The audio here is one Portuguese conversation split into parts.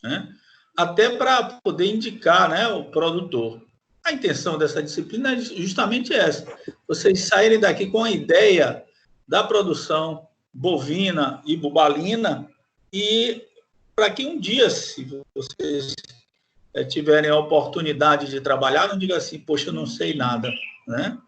né? Até para poder indicar, né, o produtor. A intenção dessa disciplina é justamente essa: vocês saírem daqui com a ideia da produção bovina e bubalina, e para que um dia, se vocês tiverem a oportunidade de trabalhar, não diga assim, poxa, eu não sei nada, né?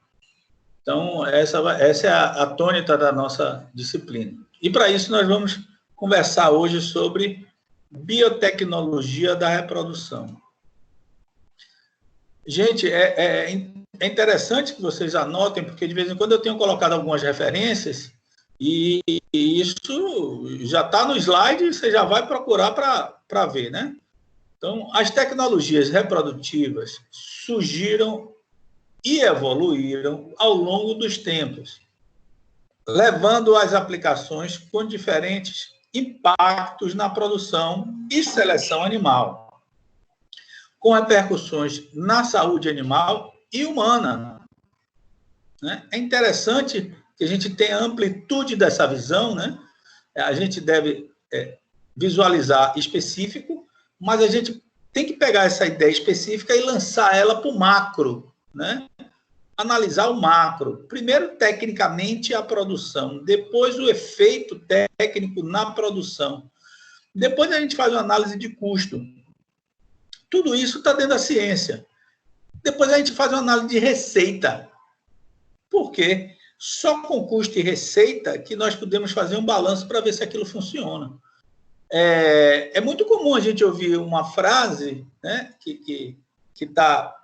Então, essa é a tônica da nossa disciplina. E para isso nós vamos conversar hoje sobre biotecnologia da reprodução. Gente, é interessante que vocês anotem, porque de vez em quando eu tenho colocado algumas referências e isso já está no slide e você já vai procurar para ver, né? Então, as tecnologias reprodutivas surgiram e evoluíram ao longo dos tempos, levando às aplicações com diferentes impactos na produção e seleção animal, com repercussões na saúde animal e humana. É interessante que a gente tenha amplitude dessa visão, né? A gente deve visualizar específico, mas a gente tem que pegar essa ideia específica e lançar ela para o macro, né? Analisar o macro. Primeiro, tecnicamente, a produção. Depois, o efeito técnico na produção. Depois, a gente faz uma análise de custo. Tudo isso está dentro da ciência. Depois, a gente faz uma análise de receita. Por quê? Só com custo e receita que nós podemos fazer um balanço para ver se aquilo funciona. É muito comum a gente ouvir uma frase, né, que está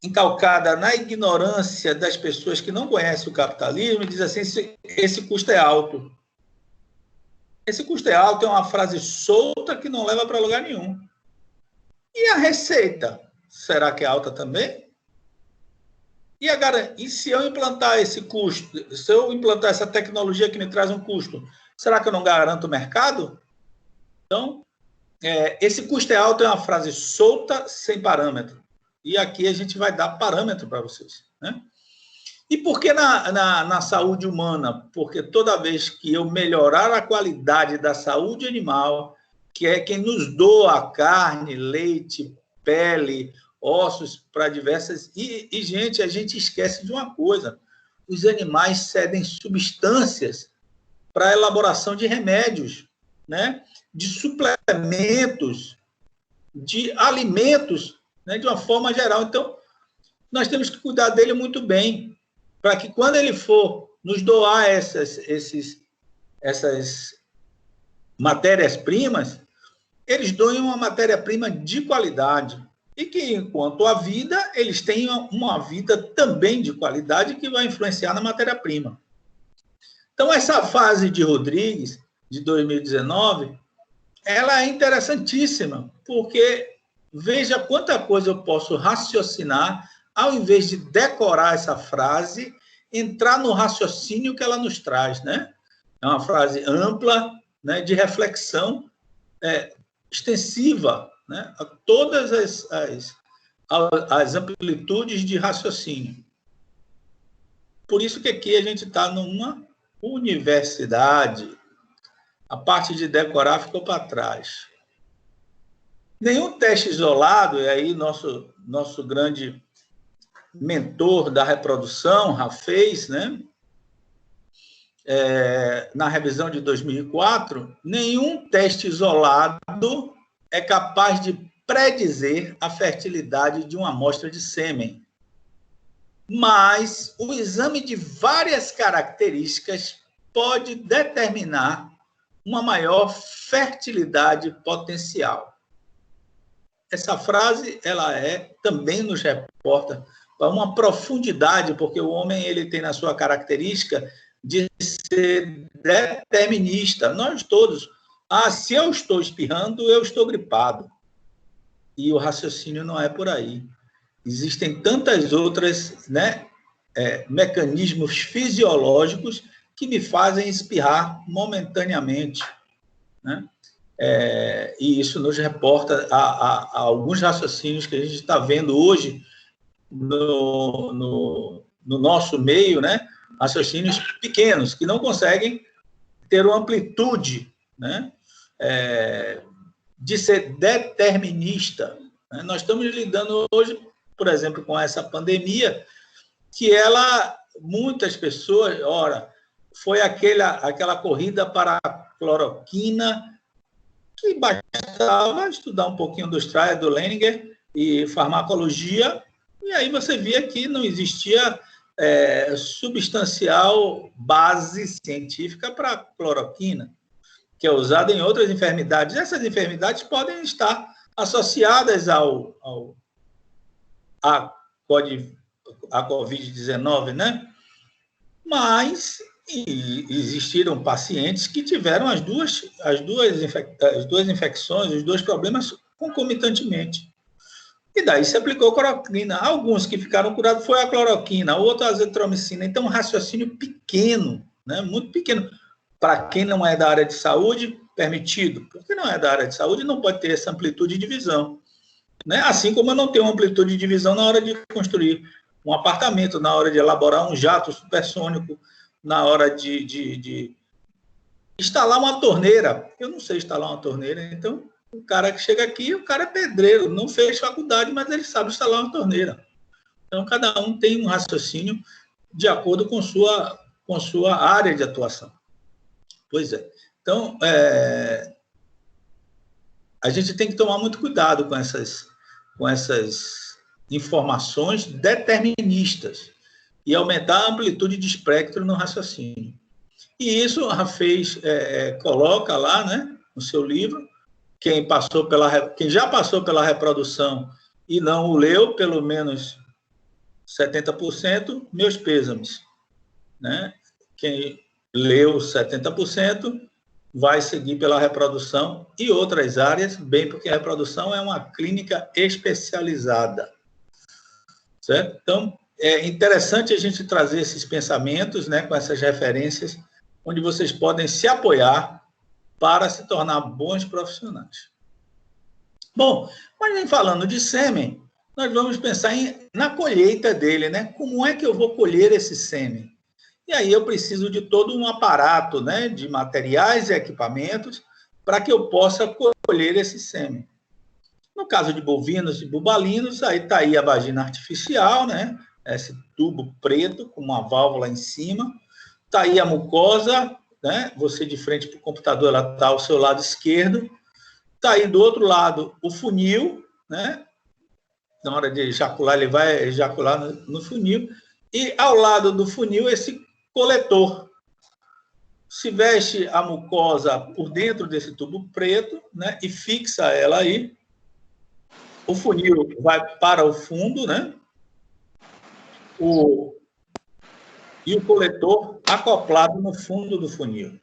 encalcada na ignorância das pessoas que não conhecem o capitalismo, e diz assim: esse custo é alto. Esse custo é alto é uma frase solta que não leva para lugar nenhum. E a receita? Será que é alta também? E se eu implantar esse custo, se eu implantar essa tecnologia que me traz um custo, será que eu não garanto o mercado? Então, esse custo é alto é uma frase solta, sem parâmetro. E aqui a gente vai dar parâmetro para vocês, né? E por que na saúde humana? Porque toda vez que eu melhorar a qualidade da saúde animal, que é quem nos doa carne, leite, pele, ossos para diversas... E, gente, a gente esquece de uma coisa: os animais cedem substâncias para a elaboração de remédios, né? De suplementos, de alimentos, né? De uma forma geral. Então, nós temos que cuidar dele muito bem, para que quando ele for nos doar essas matérias-primas, eles doem uma matéria-prima de qualidade. E que, enquanto a vida, eles tenham uma vida também de qualidade que vai influenciar na matéria-prima. Então, essa fase de Rodrigues, de 2019, ela é interessantíssima, porque veja quanta coisa eu posso raciocinar, ao invés de decorar essa frase, entrar no raciocínio que ela nos traz, né? É uma frase ampla, né, de reflexão extensiva, né, a todas as amplitudes de raciocínio. Por isso que aqui a gente está numa universidade. A parte de decorar ficou para trás. Nenhum teste isolado, e aí nosso grande mentor da reprodução, Rafez, né? Na revisão de 2004, nenhum teste isolado é capaz de predizer a fertilidade de uma amostra de sêmen. Mas o exame de várias características pode determinar uma maior fertilidade potencial. Essa frase, ela também nos reporta para uma profundidade, porque o homem ele tem na sua característica de ser determinista. Nós todos, se eu estou espirrando, eu estou gripado. E o raciocínio não é por aí. Existem tantas outras, né, mecanismos fisiológicos que me fazem espirrar momentaneamente, né? E isso nos reporta a alguns raciocínios que a gente está vendo hoje no nosso meio, né? Raciocínios pequenos, que não conseguem ter uma amplitude, né? de ser determinista. Né? Nós estamos lidando hoje, por exemplo, com essa pandemia, que muitas pessoas, foi aquela corrida para a cloroquina, que bastava estudar um pouquinho do Strayer, do Leninger e farmacologia, e aí você via que não existia substancial base científica para a cloroquina, que é usada em outras enfermidades. Essas enfermidades podem estar associadas à Covid-19, né? Mas existiram pacientes que tiveram as duas infecções, os dois problemas concomitantemente. E daí se aplicou cloroquina. Alguns que ficaram curados foi a cloroquina, outro a azitromicina. Então, um raciocínio pequeno, né? Muito pequeno. Para quem não é da área de saúde, permitido. Porque não é da área de saúde, não pode ter essa amplitude de visão. Né? Assim como eu não tenho amplitude de visão na hora de construir um apartamento, na hora de elaborar um jato supersônico, na hora de instalar uma torneira. Eu não sei instalar uma torneira, então o cara que chega aqui, o cara é pedreiro, não fez faculdade, mas ele sabe instalar uma torneira. Então, cada um tem um raciocínio de acordo com sua área de atuação. Pois é. Então, a gente tem que tomar muito cuidado com essas informações deterministas e aumentar a amplitude de espectro no raciocínio. E isso a fez, coloca lá, né, no seu livro, quem já passou pela reprodução e não o leu, pelo menos 70%, meus pêsames. Né? Quem leu 70%, vai seguir pela reprodução e outras áreas, bem porque a reprodução é uma clínica especializada. Certo? Então, é interessante a gente trazer esses pensamentos, né, com essas referências, onde vocês podem se apoiar para se tornar bons profissionais. Bom, mas nem falando de sêmen, nós vamos pensar na colheita dele, né? Como é que eu vou colher esse sêmen? E aí eu preciso de todo um aparato, né, de materiais e equipamentos para que eu possa colher esse sêmen. No caso de bovinos e bubalinos, aí está aí a vagina artificial, né? Esse tubo preto com uma válvula em cima. Está aí a mucosa, né? Você de frente para o computador, ela está ao seu lado esquerdo. Está aí do outro lado o funil, né? Na hora de ejacular, ele vai ejacular no funil. E ao lado do funil, esse coletor. Se veste a mucosa por dentro desse tubo preto, né? E fixa ela aí. O funil vai para o fundo, né? E o coletor acoplado no fundo do funil.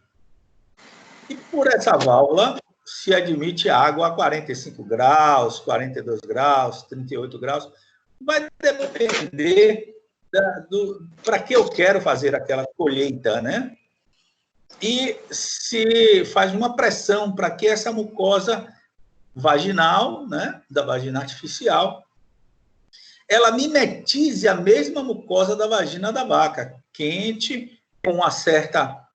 E por essa válvula se admite água a 45 graus, 42 graus, 38 graus. Vai depender para que eu quero fazer aquela colheita, né? E se faz uma pressão para que essa mucosa vaginal, né, da vagina artificial, ela mimetize a mesma mucosa da vagina da vaca, quente, com uma certa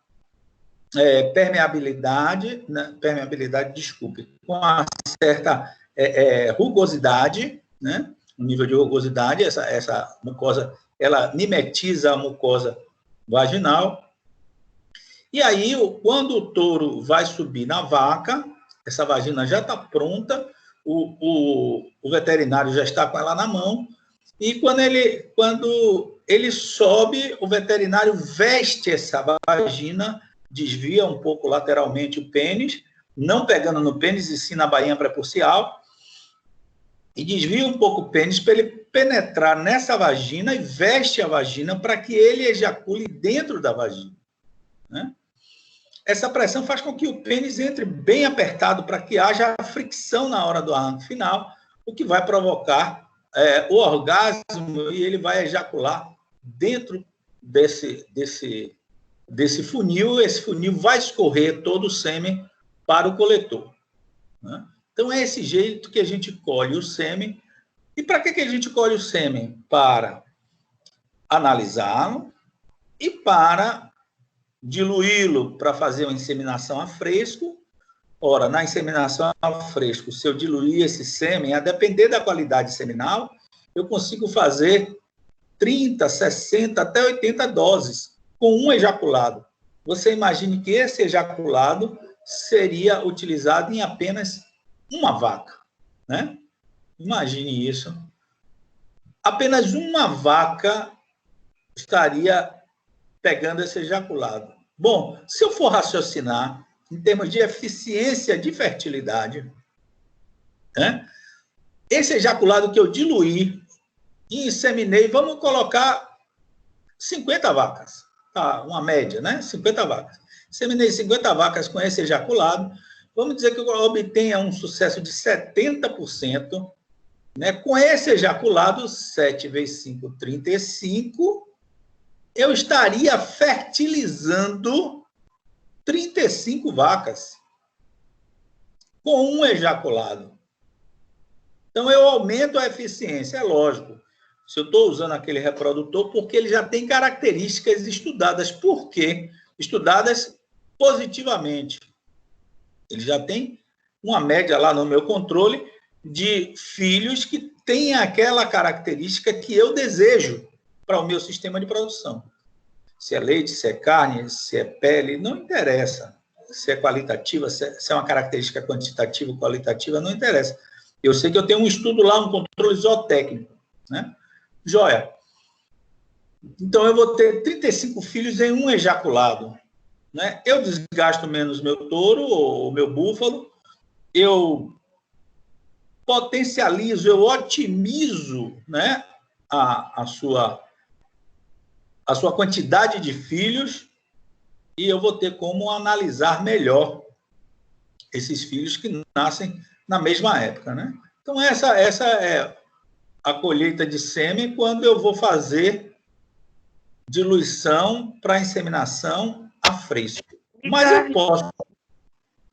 permeabilidade, com uma certa rugosidade, né, um nível de rugosidade, essa mucosa, ela mimetiza a mucosa vaginal. E aí, quando o touro vai subir na vaca, essa vagina já está pronta, o veterinário já está com ela na mão, e quando ele sobe, o veterinário veste essa vagina, desvia um pouco lateralmente o pênis, não pegando no pênis, e sim na bainha prepucial, e desvia um pouco o pênis para ele penetrar nessa vagina e veste a vagina para que ele ejacule dentro da vagina. Né? Essa pressão faz com que o pênis entre bem apertado para que haja fricção na hora do arranque final, o que vai provocar o orgasmo e ele vai ejacular dentro desse funil. Esse funil vai escorrer todo o sêmen para o coletor. Né? Então, é esse jeito que a gente colhe o sêmen. E para que a gente colhe o sêmen? Para analisá-lo e para diluí-lo para fazer uma inseminação a fresco, Ora, na inseminação a fresco, se eu diluir esse sêmen, a depender da qualidade seminal, eu consigo fazer 30, 60, até 80 doses com um ejaculado. Você imagine que esse ejaculado seria utilizado em apenas uma vaca, né? Imagine isso. Apenas uma vaca estaria pegando esse ejaculado. Bom, se eu for raciocinar em termos de eficiência de fertilidade, né? Esse ejaculado que eu diluí e inseminei, vamos colocar 50 vacas, tá? Uma média, né? 50 vacas. Inseminei 50 vacas com esse ejaculado, vamos dizer que eu obtenha um sucesso de 70%, né? Com esse ejaculado, 7 vezes 5, 35, eu estaria fertilizando 35 vacas com um ejaculado. Então, eu aumento a eficiência, é lógico. Se eu estou usando aquele reprodutor, porque ele já tem características estudadas. Por quê? Estudadas positivamente. Ele já tem uma média lá no meu controle de filhos que têm aquela característica que eu desejo para o meu sistema de produção. Se é leite, se é carne, se é pele, não interessa. Se é qualitativa, se é uma característica quantitativa ou qualitativa, não interessa. Eu sei que eu tenho um estudo lá, um controle zootécnico, né? Joia. Então, eu vou ter 35 filhos em um ejaculado, né? Eu desgasto menos meu touro ou meu búfalo, eu potencializo, eu otimizo, né, a sua quantidade de filhos e eu vou ter como analisar melhor esses filhos que nascem na mesma época, né? Então, essa é a colheita de sêmen quando eu vou fazer diluição para inseminação a fresco. Mas eu posso...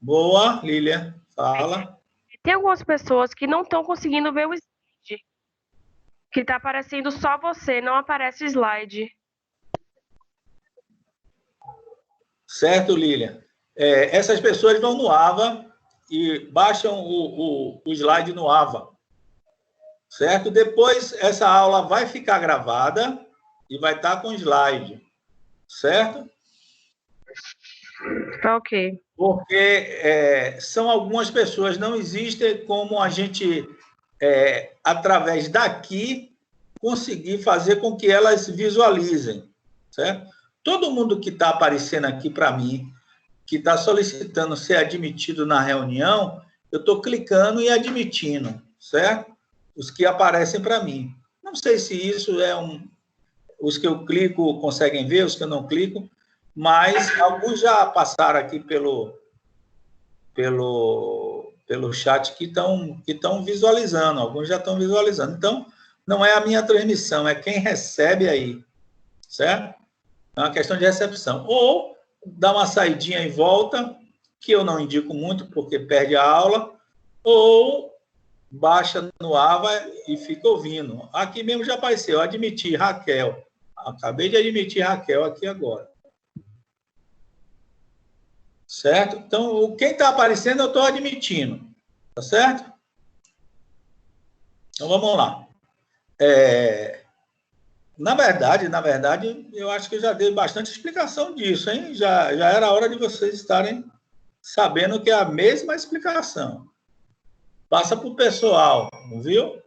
Boa, Lília, fala. Tem algumas pessoas que não estão conseguindo ver o slide. Que está aparecendo só você, não aparece o slide. Certo, Lília. Essas pessoas vão no AVA e baixam o slide no AVA. Certo? Depois, essa aula vai ficar gravada e vai estar com slide. Certo? Ok. Porque são algumas pessoas, não existe como a gente, através daqui, conseguir fazer com que elas visualizem. Certo? Todo mundo que está aparecendo aqui para mim, que está solicitando ser admitido na reunião, eu estou clicando e admitindo, certo? Os que aparecem para mim. Não sei se isso os que eu clico conseguem ver, os que eu não clico, mas alguns já passaram aqui pelo chat que estão visualizando, alguns já estão visualizando. Então, não é a minha transmissão, é quem recebe aí, certo? É uma questão de recepção. Ou dá uma saidinha e volta, que eu não indico muito, porque perde a aula, ou baixa no AVA e fica ouvindo. Aqui mesmo já apareceu, admiti, Raquel. Acabei de admitir Raquel aqui agora. Certo? Então, quem está aparecendo, eu estou admitindo. Tá certo? Então, vamos lá. Na verdade, eu acho que eu já dei bastante explicação disso, hein? Já era a hora de vocês estarem sabendo que é a mesma explicação. Passa para o pessoal, viu?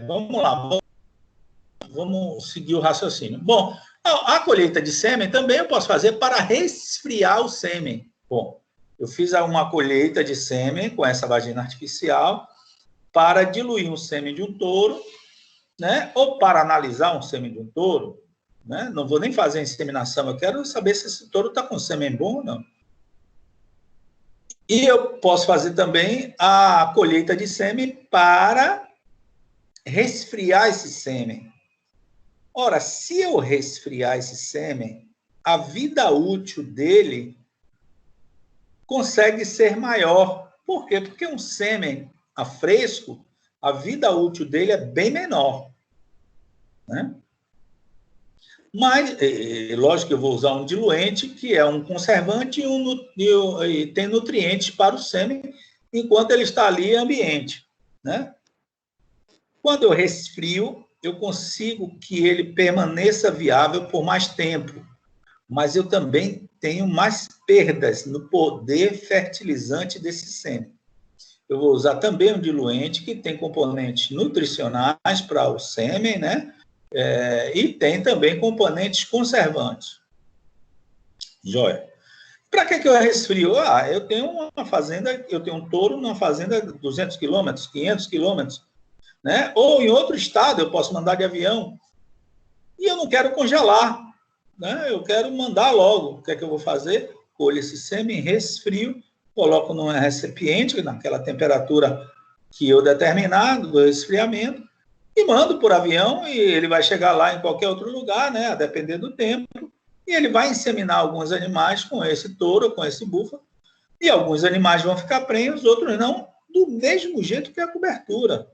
Vamos lá, vamos seguir o raciocínio. Bom, a colheita de sêmen também eu posso fazer para resfriar o sêmen. Bom, eu fiz uma colheita de sêmen com essa vagina artificial para diluir um sêmen de um touro, né? Ou para analisar um sêmen de um touro, né? Não vou nem fazer a inseminação, eu quero saber se esse touro está com sêmen bom ou não. E eu posso fazer também a colheita de sêmen para resfriar esse sêmen. Ora, se eu resfriar esse sêmen, a vida útil dele consegue ser maior. Por quê? Porque um sêmen a fresco, a vida útil dele é bem menor, né? Mas, lógico que eu vou usar um diluente, que é um conservante e tem nutrientes para o sêmen, enquanto ele está ali em ambiente, né? Quando eu resfrio, eu consigo que ele permaneça viável por mais tempo, mas eu também tenho mais perdas no poder fertilizante desse sêmen. Eu vou usar também um diluente que tem componentes nutricionais para o sêmen, né? E tem também componentes conservantes. Joia. Para que eu resfrio? Eu tenho uma fazenda, eu tenho um touro numa fazenda de 200 quilômetros, 500 quilômetros, né? Ou em outro estado, eu posso mandar de avião. E eu não quero congelar, né? Eu quero mandar logo. O que é que eu vou fazer? Colho esse sêmen, resfrio, coloco num recipiente, naquela temperatura que eu determinar do resfriamento, e mando por avião, e ele vai chegar lá em qualquer outro lugar, né? A depender do tempo, e ele vai inseminar alguns animais com esse touro, com esse búfalo, e alguns animais vão ficar prenhos, outros não, do mesmo jeito que a cobertura.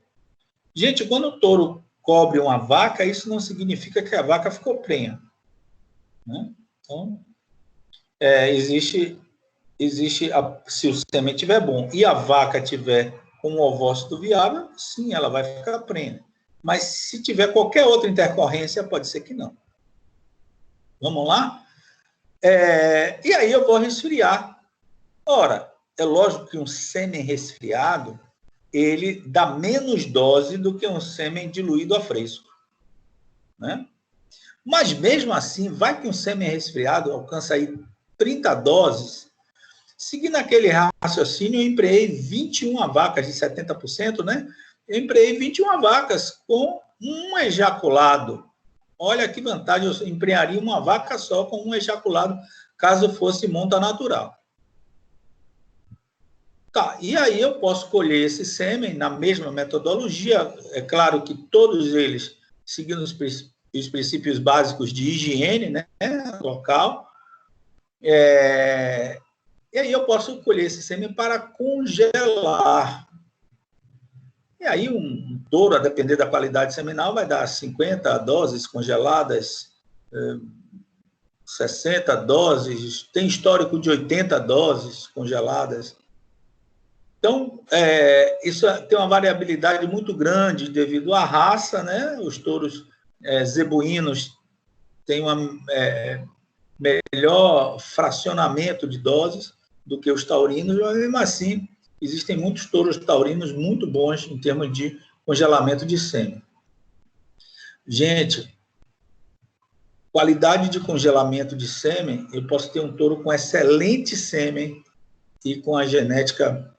Gente, quando o touro cobre uma vaca, isso não significa que a vaca ficou prenha, né? Então, existe se o sêmen estiver bom e a vaca tiver com um ovócito viável, sim, ela vai ficar prenha. Mas se tiver qualquer outra intercorrência, pode ser que não. Vamos lá? E aí eu vou resfriar. Ora, é lógico que um sêmen resfriado, ele dá menos dose do que um sêmen diluído a fresco, né? Mas mesmo assim, vai que um sêmen resfriado alcança aí 30 doses. Seguindo aquele raciocínio, eu empreguei 21 vacas de 70%, né? Eu empreguei 21 vacas com um ejaculado. Olha que vantagem, eu empregaria uma vaca só com um ejaculado, caso fosse monta natural. Tá, e aí eu posso colher esse sêmen na mesma metodologia, é claro que todos eles seguindo os princípios básicos de higiene, né, local, e aí eu posso colher esse sêmen para congelar. E aí um touro, a depender da qualidade seminal, vai dar 50 doses congeladas, 60 doses, tem histórico de 80 doses congeladas. Então, isso tem uma variabilidade muito grande devido à raça, né? Os touros zebuínos têm um melhor fracionamento de doses do que os taurinos, mas mesmo assim, existem muitos touros taurinos muito bons em termos de congelamento de sêmen. Gente, qualidade de congelamento de sêmen, eu posso ter um touro com excelente sêmen e com a genética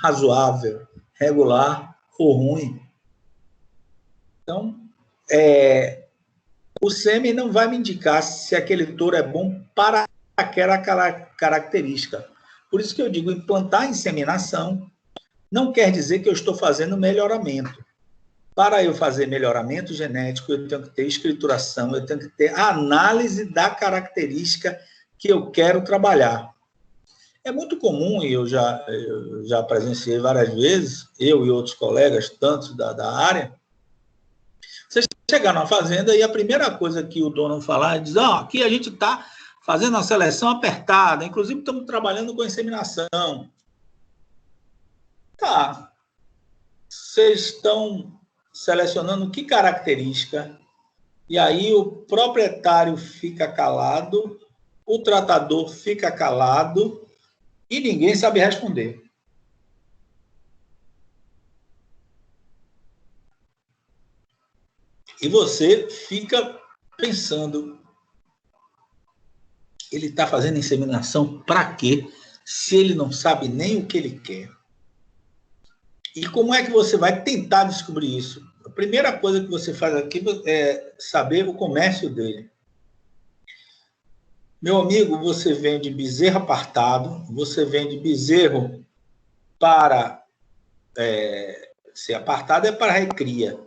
razoável, regular ou ruim. Então, o sêmen não vai me indicar se aquele touro é bom para aquela característica. Por isso que eu digo, implantar inseminação não quer dizer que eu estou fazendo melhoramento. Para eu fazer melhoramento genético, eu tenho que ter escrituração, eu tenho que ter análise da característica que eu quero trabalhar. É muito comum, e eu já presenciei várias vezes, eu e outros colegas, tantos da área, você chegar numa fazenda e a primeira coisa que o dono falar é dizer, aqui a gente está fazendo uma seleção apertada, inclusive estamos trabalhando com inseminação. Tá. Vocês estão selecionando que característica? E aí o proprietário fica calado, o tratador fica calado e ninguém sabe responder. E você fica pensando, ele está fazendo inseminação para quê? Se ele não sabe nem o que ele quer. E como é que você vai tentar descobrir isso? A primeira coisa que você faz aqui é saber o comércio dele. Meu amigo, você vende bezerro apartado, você vende bezerro para... se apartado é para recria.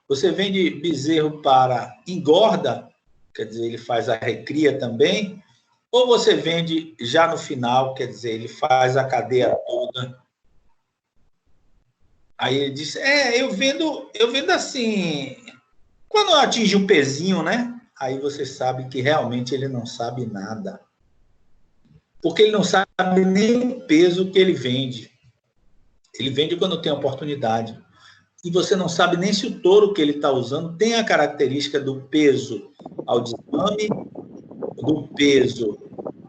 Você vende bezerro para engorda, quer dizer, ele faz a recria também, ou você vende já no final, quer dizer, ele faz a cadeia toda. Aí ele disse, eu vendo assim, Quando atinge o pezinho, né? Aí você sabe que realmente ele não sabe nada. Porque ele não sabe nem o peso que ele vende. Ele vende quando tem oportunidade. E você não sabe nem se o touro que ele está usando tem a característica do peso ao desmame, do peso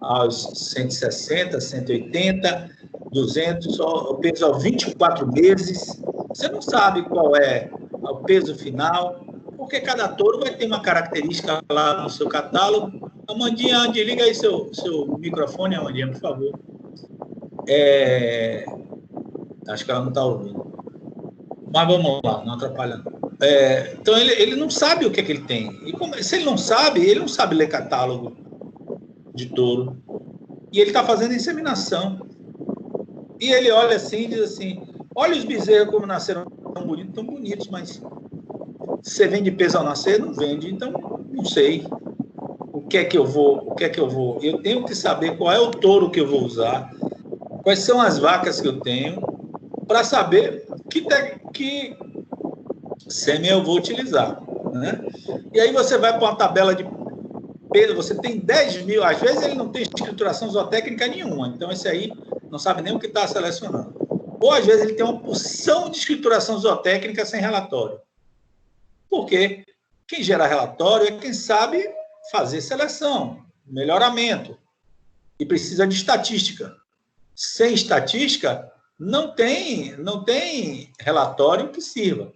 aos 160, 180, 200, o peso aos 24 meses. Você não sabe qual é o peso final, porque cada touro vai ter uma característica lá no seu catálogo. Amandinha, desliga aí seu microfone, Amandinha, por favor. Acho que ela não está ouvindo. Mas vamos lá, não atrapalhando. Então, ele não sabe o que é que ele tem. E se ele não sabe ler catálogo de touro. E ele está fazendo inseminação. E ele olha assim e diz assim, olha os bezerros como nasceram tão bonitos, mas você vende peso ao nascer? Não vende, então não sei o que é que eu vou. Eu tenho que saber qual é o touro que eu vou usar, quais são as vacas que eu tenho, para saber que sêmen eu vou utilizar, né? E aí você vai para uma tabela de peso, você tem 10 mil, às vezes ele não tem escrituração zootécnica nenhuma, então esse aí não sabe nem o que está selecionando. Ou às vezes ele tem uma porção de escrituração zootécnica sem relatório. Porque quem gera relatório é quem sabe fazer seleção, melhoramento, e precisa de estatística. Sem estatística, não tem relatório que sirva.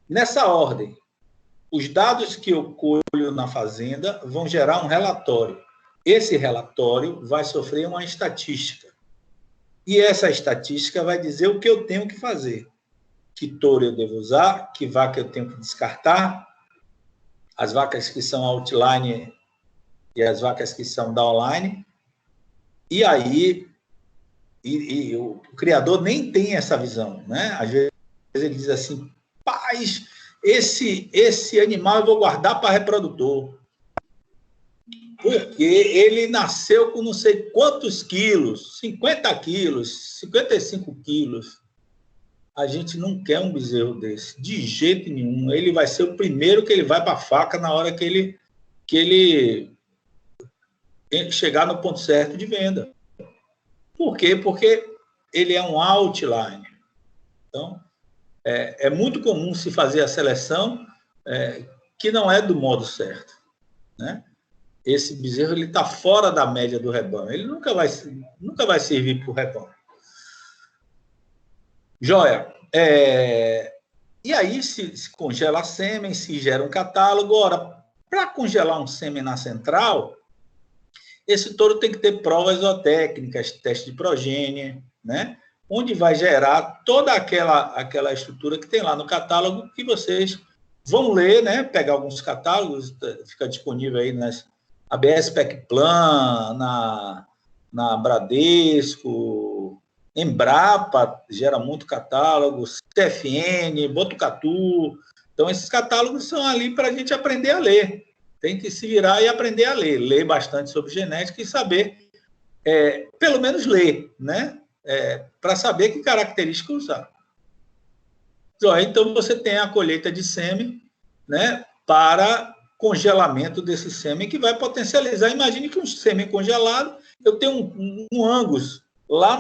Nessa ordem, os dados que eu colho na fazenda vão gerar um relatório. Esse relatório vai sofrer uma estatística. E essa estatística vai dizer o que eu tenho que fazer. Que touro eu devo usar, que vaca eu tenho que descartar, as vacas que são outline e as vacas que são downline. E aí, o criador nem tem essa visão, né? Às vezes ele diz assim, paz, esse animal eu vou guardar para reprodutor. Porque ele nasceu com não sei quantos quilos, 50 quilos, 55 quilos. A gente não quer um bezerro desse, de jeito nenhum. Ele vai ser o primeiro que ele vai para a faca na hora que ele chegar no ponto certo de venda. Por quê? Porque ele é um outline. Então, é muito comum se fazer a seleção que não é do modo certo, né? Esse bezerro está fora da média do rebanho. Ele nunca vai servir para o rebanho. Joia. E aí se congela sêmen, se gera um catálogo. Ora, para congelar um sêmen na central, esse touro tem que ter provas zootécnicas, teste de progênie, né? Onde vai gerar toda aquela estrutura que tem lá no catálogo, que vocês vão ler, né? Pegar alguns catálogos, fica disponível aí nas ABS Pecplan, na Bradesco, Embrapa gera muito catálogo, CFN, Botucatu. Então, esses catálogos são ali para a gente aprender a ler. Tem que se virar e aprender a ler. Ler bastante sobre genética e saber, pelo menos ler, né? Para saber que característica usar. Então, você tem a colheita de sêmen, né? Para congelamento desse sêmen, que vai potencializar. Imagine que um sêmen congelado, eu tenho um Angus lá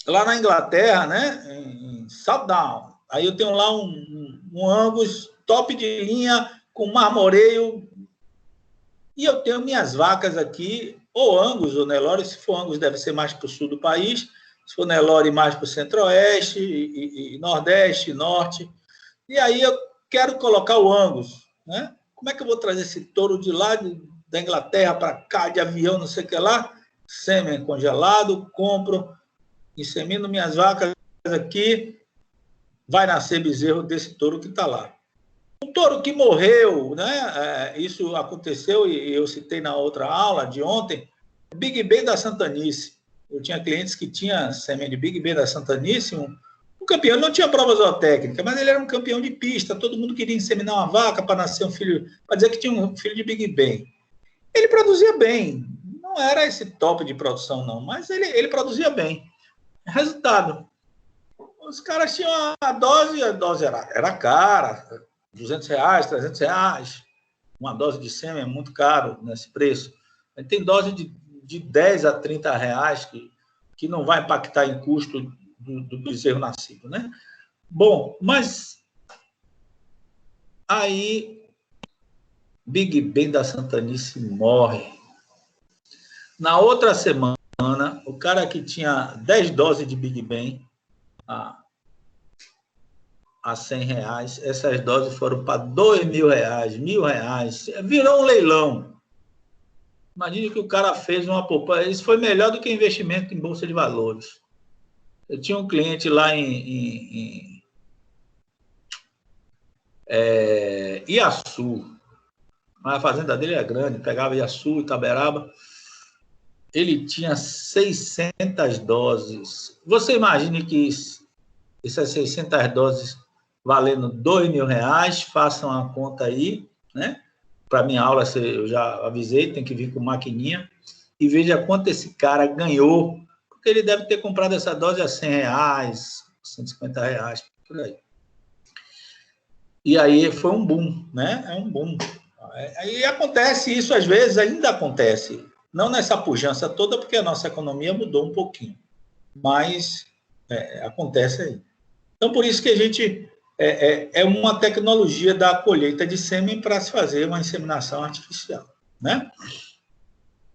na Inglaterra, né? Em Southdown. Aí eu tenho lá um Angus top de linha, com marmoreio, e eu tenho minhas vacas aqui, ou Angus ou Nelore. Se for Angus, deve ser mais para o sul do país, se for Nelore, mais para o centro-oeste, e nordeste, norte. E aí eu quero colocar o Angus, né? Como é que eu vou trazer esse touro de lá, da Inglaterra para cá, de avião, não sei o que lá? Sêmen congelado, compro, insemino minhas vacas aqui, vai nascer bezerro desse touro que está lá. Um touro que morreu, né? Isso aconteceu, e eu citei na outra aula de ontem, Big Ben da Santanice. Eu tinha clientes que tinham sêmen de Big Ben da Santanice, um campeão. Ele não tinha prova zootécnica, mas ele era um campeão de pista. Todo mundo queria inseminar uma vaca para nascer um filho, para dizer que tinha um filho de Big Ben. Ele produzia bem, não era esse top de produção, não, mas ele produzia bem. Resultado: os caras tinham a dose era cara, R$200, R$300. Uma dose de sêmen é muito caro nesse preço. Tem dose de 10 a 30 reais que não vai impactar em custo do bezerro nascido, né? Bom, mas aí Big Ben da Santanice morre. Na outra semana, o cara que tinha 10 doses de Big Ben a R$100, essas doses foram para R$2.000, R$1.000, virou um leilão. Imagine que o cara fez uma poupança, isso foi melhor do que investimento em bolsa de valores. Eu tinha um cliente lá em Iaçu, a fazenda dele é grande, pegava Iaçu, Itaberaba, ele tinha 600 doses. Você imagine que essas 600 doses valendo R$2.000, façam a conta aí, né? Para minha aula, eu já avisei, tem que vir com maquininha, e veja quanto esse cara ganhou, porque ele deve ter comprado essa dose a R$100, R$150, por aí. E aí foi um boom, né? É um boom. Aí acontece isso, às vezes, ainda acontece. Não nessa pujança toda, porque a nossa economia mudou um pouquinho. Mas acontece aí. Então, por isso que a gente... É uma tecnologia da colheita de sêmen para se fazer uma inseminação artificial, né?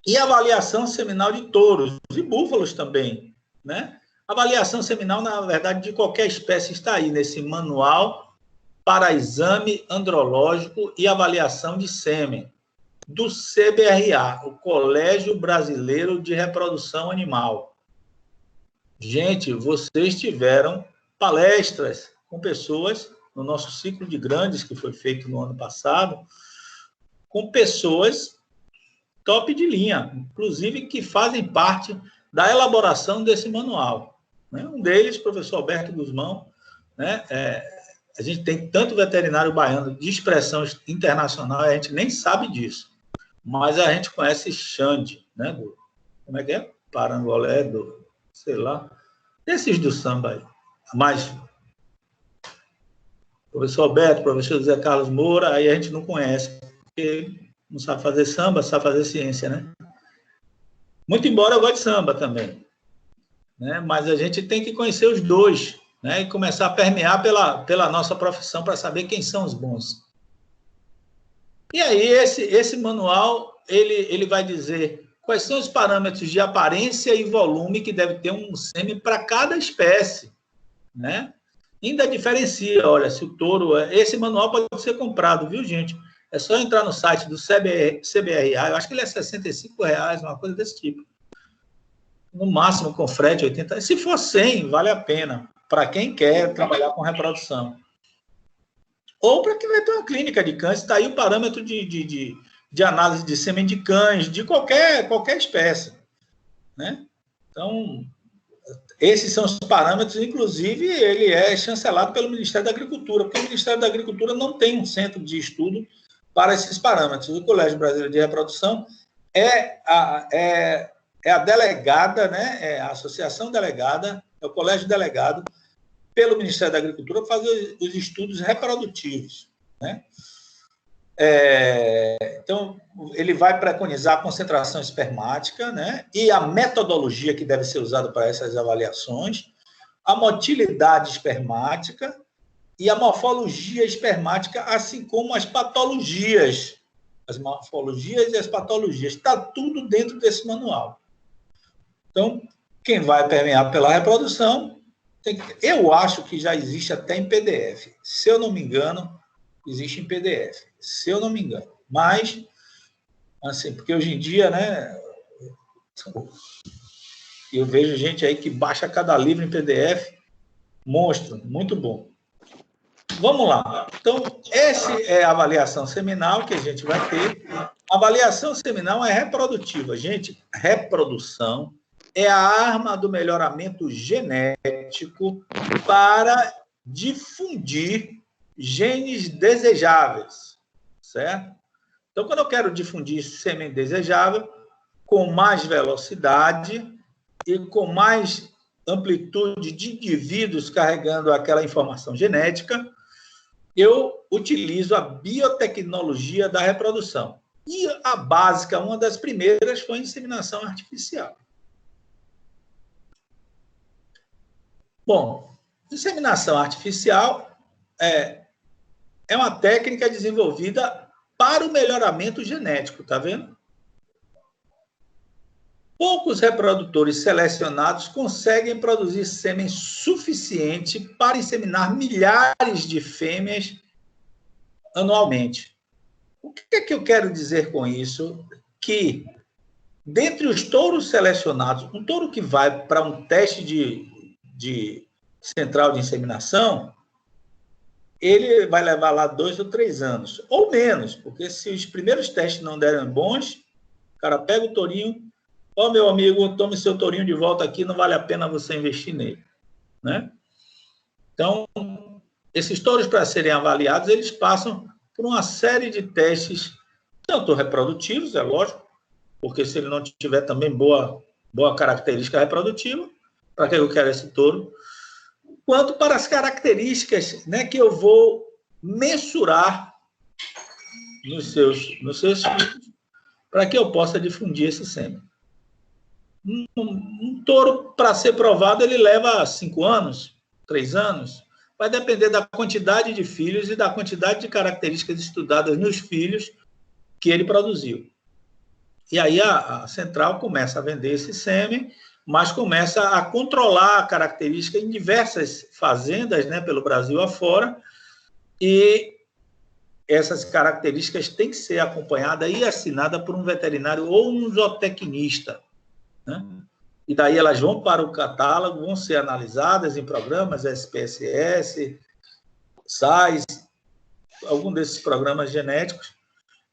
E avaliação seminal de touros e búfalos também, né? Avaliação seminal, na verdade, de qualquer espécie está aí nesse manual para exame andrológico e avaliação de sêmen do CBRA, o Colégio Brasileiro de Reprodução Animal. Gente, vocês tiveram palestras com pessoas, no nosso ciclo de grandes, que foi feito no ano passado, com pessoas top de linha, inclusive que fazem parte da elaboração desse manual. Um deles, professor Alberto Guzmão, né? A gente tem tanto veterinário baiano de expressão internacional, a gente nem sabe disso, mas a gente conhece Xande, né? Como é que é? Parangolé, sei lá, esses do samba aí. Mas professor Alberto, professor José Carlos Moura, aí a gente não conhece, porque não sabe fazer samba, sabe fazer ciência, né? Muito embora eu goste de samba também, né? Mas a gente tem que conhecer os dois, né? E começar a permear pela nossa profissão para saber quem são os bons. E aí esse manual, ele vai dizer quais são os parâmetros de aparência e volume que deve ter um sêmen para cada espécie, né? Ainda diferencia, olha, se o touro... Esse manual pode ser comprado, viu, gente? É só entrar no site do CBRA, eu acho que ele é R$65, uma coisa desse tipo. No máximo, com frete, 80. Se for 100, vale a pena, para quem quer trabalhar com reprodução. Ou para quem vai ter uma clínica de cães, está aí o parâmetro de análise de sêmen de cães, de qualquer espécie, né? Então... esses são os parâmetros, inclusive ele é chancelado pelo Ministério da Agricultura, porque o Ministério da Agricultura não tem um centro de estudo para esses parâmetros. O Colégio Brasileiro de Reprodução é a delegada, né? É a associação delegada, é o colégio delegado pelo Ministério da Agricultura para fazer os estudos reprodutivos, né? Então, ele vai preconizar a concentração espermática, né? E a metodologia que deve ser usada para essas avaliações, a motilidade espermática e a morfologia espermática, assim como as patologias, as morfologias e as patologias. Está tudo dentro desse manual. Então, quem vai permear pela reprodução, eu acho que já existe até em PDF. Se eu não me engano, existe em PDF, se eu não me engano. Mas, assim, porque hoje em dia, né, eu vejo gente aí que baixa cada livro em PDF, monstro, muito bom. Vamos lá. Então, essa é a avaliação seminal que a gente vai ter. A avaliação seminal é reprodutiva. Gente, reprodução é a arma do melhoramento genético para difundir genes desejáveis, certo? Então, quando eu quero difundir sêmen desejável, com mais velocidade e com mais amplitude de indivíduos carregando aquela informação genética, eu utilizo a biotecnologia da reprodução. E a básica, uma das primeiras, foi a inseminação artificial. Bom, inseminação artificial é uma técnica desenvolvida para o melhoramento genético, tá vendo? Poucos reprodutores selecionados conseguem produzir sêmen suficiente para inseminar milhares de fêmeas anualmente. O que é que eu quero dizer com isso? Que, dentre os touros selecionados, um touro que vai para um teste de central de inseminação, ele vai levar lá 2 ou 3 anos, ou menos, porque se os primeiros testes não derem bons, o cara pega o tourinho, ó, meu amigo, tome seu tourinho de volta aqui, não vale a pena você investir nele, né? Então, esses touros, para serem avaliados, eles passam por uma série de testes, tanto reprodutivos, é lógico, porque se ele não tiver também boa característica reprodutiva, para que eu quero esse touro, quanto para as características, né, que eu vou mensurar nos seus filhos, para que eu possa difundir esse sêmen. Um touro, para ser provado, ele leva 5 anos, 3 anos. Vai depender da quantidade de filhos e da quantidade de características estudadas nos filhos que ele produziu. E aí a central começa a vender esse sêmen, mas começa a controlar a característica em diversas fazendas, né, pelo Brasil afora, e essas características têm que ser acompanhadas e assinadas por um veterinário ou um zootecnista, né? E daí elas vão para o catálogo, vão ser analisadas em programas SPSS, SAIS, algum desses programas genéticos.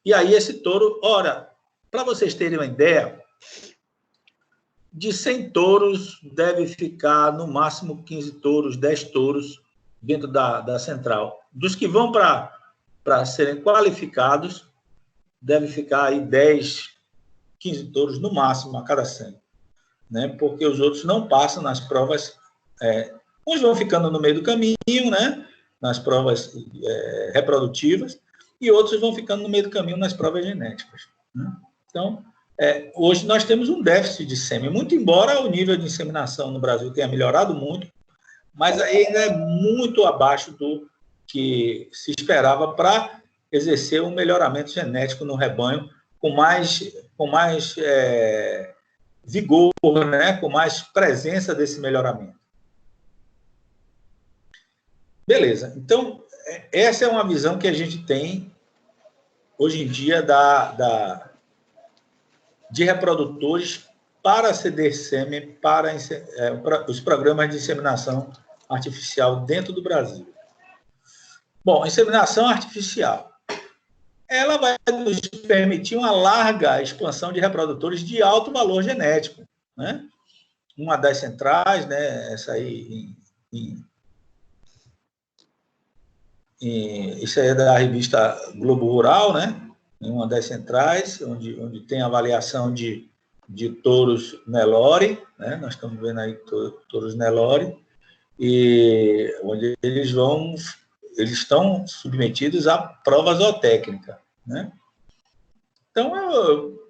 E aí esse touro, ora, para vocês terem uma ideia, de 100 touros deve ficar no máximo 15 touros, 10 touros dentro da central. Dos que vão para serem qualificados, deve ficar aí 10, 15 touros no máximo a cada 100. Né? Porque os outros não passam nas provas, uns vão ficando no meio do caminho, né? Nas provas reprodutivas, e outros vão ficando no meio do caminho nas provas genéticas, né? Então, hoje nós temos um déficit de sêmen, muito embora o nível de inseminação no Brasil tenha melhorado muito, mas ainda é muito abaixo do que se esperava para exercer um melhoramento genético no rebanho com mais vigor, né? Com mais presença desse melhoramento. Beleza. Então, essa é uma visão que a gente tem hoje em dia de reprodutores para ceder sêmen para os programas de inseminação artificial dentro do Brasil. Bom, inseminação artificial. Ela vai nos permitir uma larga expansão de reprodutores de alto valor genético, né? Uma das centrais, né? Essa aí, isso aí é da revista Globo Rural, né? Uma das centrais, onde tem avaliação de touros Nelore, né? Nós estamos vendo aí touros Nelore, e onde eles estão submetidos à prova zootécnica, né? Então,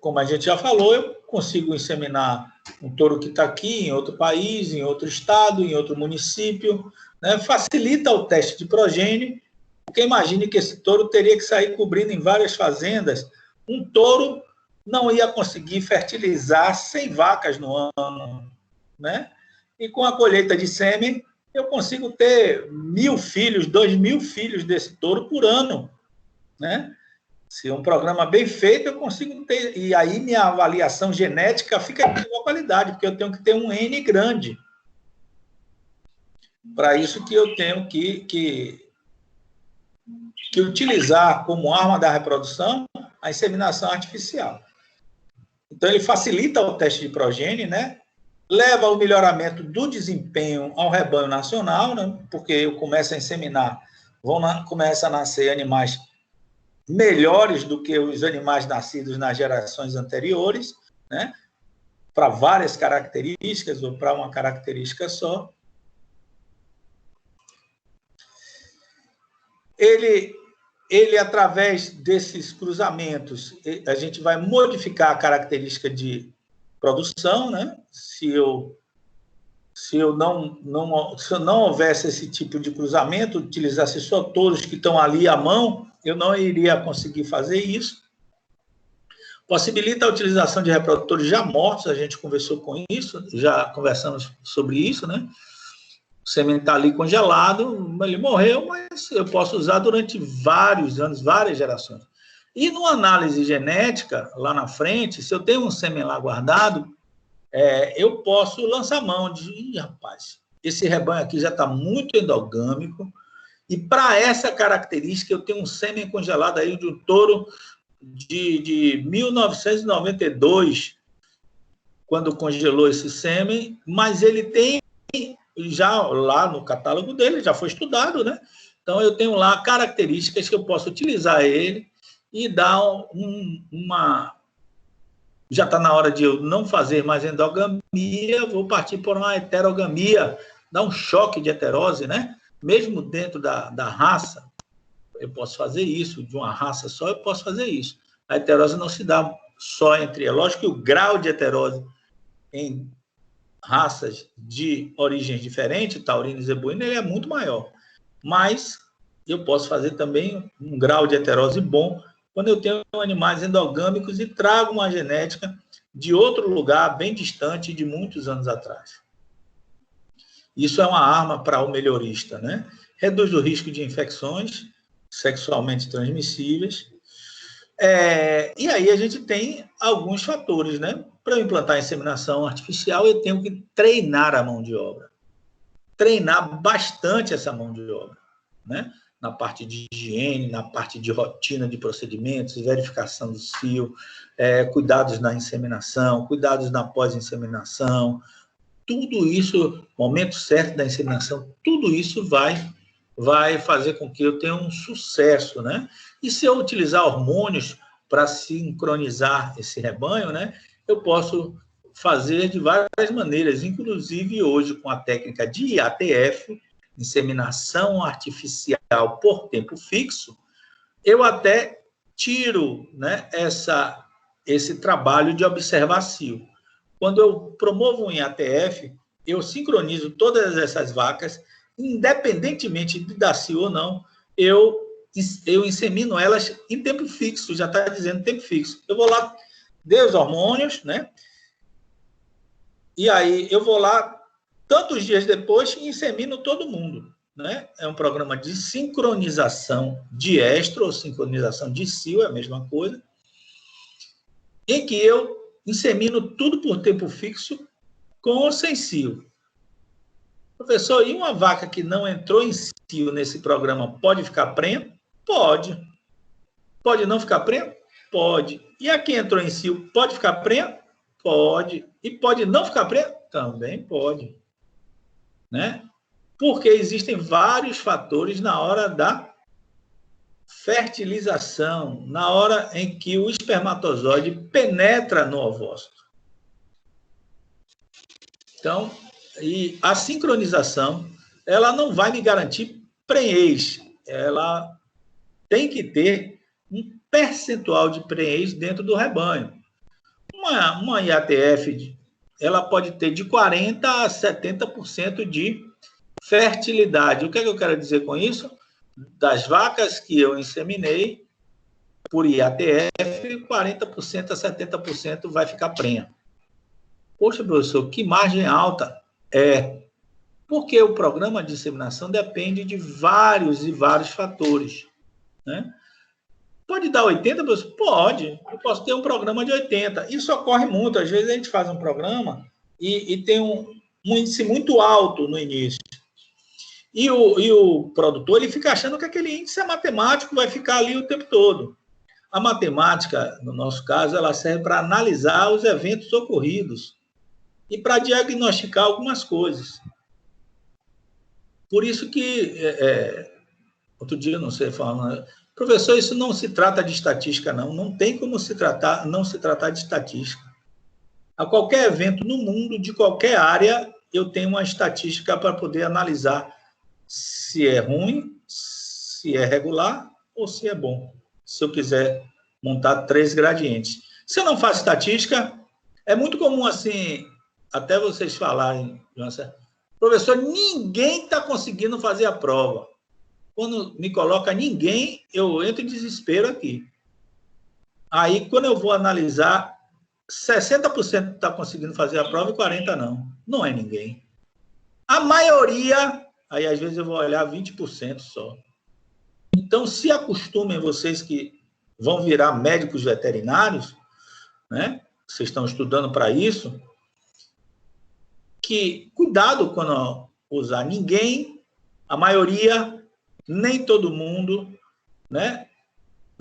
como a gente já falou, eu consigo inseminar um touro que está aqui, em outro país, em outro estado, em outro município, né? Facilita o teste de progênio, porque imagine que esse touro teria que sair cobrindo em várias fazendas. Um touro não ia conseguir fertilizar 100 vacas no ano, né? E com a colheita de sêmen, eu consigo ter 1.000 filhos, 2.000 filhos desse touro por ano, né? Se um programa bem feito, eu consigo ter... E aí minha avaliação genética fica de boa qualidade, porque eu tenho que ter um N grande. Para isso que eu tenho que utilizar como arma da reprodução a inseminação artificial. Então, ele facilita o teste de progênie, né? Leva ao melhoramento do desempenho ao rebanho nacional, né? Porque eu começo a inseminar, começam a nascer animais melhores do que os animais nascidos nas gerações anteriores, né? para várias características ou para uma característica só. Ele, através desses cruzamentos, a gente vai modificar a característica de produção, né? Se não houvesse esse tipo de cruzamento, utilizasse só touros que estão ali à mão, eu não iria conseguir fazer isso. Possibilita a utilização de reprodutores já mortos, a gente conversou com isso, já conversamos sobre isso, né? O sêmen está ali congelado, ele morreu, mas eu posso usar durante vários anos, várias gerações. E numa análise genética, lá na frente, se eu tenho um sêmen lá guardado, eu posso lançar mão de, ih, rapaz, esse rebanho aqui já está muito endogâmico, e para essa característica eu tenho um sêmen congelado aí de um touro de 1992, quando congelou esse sêmen, mas ele tem já lá no catálogo dele, já foi estudado, né? Então eu tenho lá características que eu posso utilizar ele e dar uma... Já está na hora de eu não fazer mais endogamia, vou partir por uma heterogamia, dar um choque de heterose, né? Mesmo dentro da raça, eu posso fazer isso, de uma raça só eu posso fazer isso. A heterose não se dá só entre... É lógico que o grau de heterose em raças de origens diferentes, taurino e zebuíno, ele é muito maior. Mas eu posso fazer também um grau de heterose bom quando eu tenho animais endogâmicos e trago uma genética de outro lugar, bem distante, de muitos anos atrás. Isso é uma arma para o melhorista, né? Reduz o risco de infecções sexualmente transmissíveis. E aí a gente tem alguns fatores, né? Para eu implantar a inseminação artificial, eu tenho que treinar a mão de obra. Treinar bastante essa mão de obra, né? Na parte de higiene, na parte de rotina de procedimentos, verificação do cio, cuidados na inseminação, cuidados na pós-inseminação, tudo isso, momento certo da inseminação, tudo isso vai fazer com que eu tenha um sucesso, né? E se eu utilizar hormônios para sincronizar esse rebanho, né? Eu posso fazer de várias maneiras, inclusive hoje com a técnica de IATF, inseminação artificial por tempo fixo, eu até tiro, né, esse trabalho de observar cio. Quando eu promovo um IATF, eu sincronizo todas essas vacas, independentemente de dar cio ou não, eu insemino elas em tempo fixo, já está dizendo tempo fixo. Eu vou lá, dei os hormônios, né? E aí eu vou lá, tantos dias depois, e insemino todo mundo, né? É um programa de sincronização de estro, ou sincronização de cio, é a mesma coisa, em que eu insemino tudo por tempo fixo, com ou sem cio. Professor, e uma vaca que não entrou em cio nesse programa pode ficar prenha? Pode. Pode não ficar prenha? Pode. E a que entrou em cio pode ficar prenha? Pode. E pode não ficar prenha? Também pode. Né? Porque existem vários fatores na hora da fertilização, na hora em que o espermatozoide penetra no ovócito. Então, e a sincronização, ela não vai me garantir prenhez, ela tem que ter um percentual de prenhez dentro do rebanho. Uma IATF, ela pode ter de 40% a 70% de fertilidade. O que é que eu quero dizer com isso? Das vacas que eu inseminei por IATF, 40% a 70% vai ficar prenha. Poxa, professor, que margem alta é? Porque o programa de inseminação depende de vários e vários fatores, né? Pode dar 80%? Professor? Pode. Eu posso ter um programa de 80%. Isso ocorre muito. Às vezes a gente faz um programa e tem um índice muito alto no início. E o produtor ele fica achando que aquele índice é matemático, vai ficar ali o tempo todo. A matemática, no nosso caso, ela serve para analisar os eventos ocorridos e para diagnosticar algumas coisas. Por isso que, outro dia, não sei, falando, professor, isso não se trata de estatística, não. Não tem como não se tratar de estatística. A qualquer evento no mundo, de qualquer área, eu tenho uma estatística para poder analisar se é ruim, se é regular ou se é bom. Se eu quiser montar 3 gradientes. Se eu não faço estatística, é muito comum assim, até vocês falarem, professor, ninguém está conseguindo fazer a prova. Quando me coloca ninguém, eu entro em desespero aqui. Aí, quando eu vou analisar, 60% está conseguindo fazer a prova e 40% não. Não é ninguém. A maioria, aí às vezes eu vou olhar 20% só. Então, se acostumem vocês que vão virar médicos veterinários, né? Vocês estão estudando para isso, que cuidado quando usar ninguém, a maioria, nem todo mundo, né?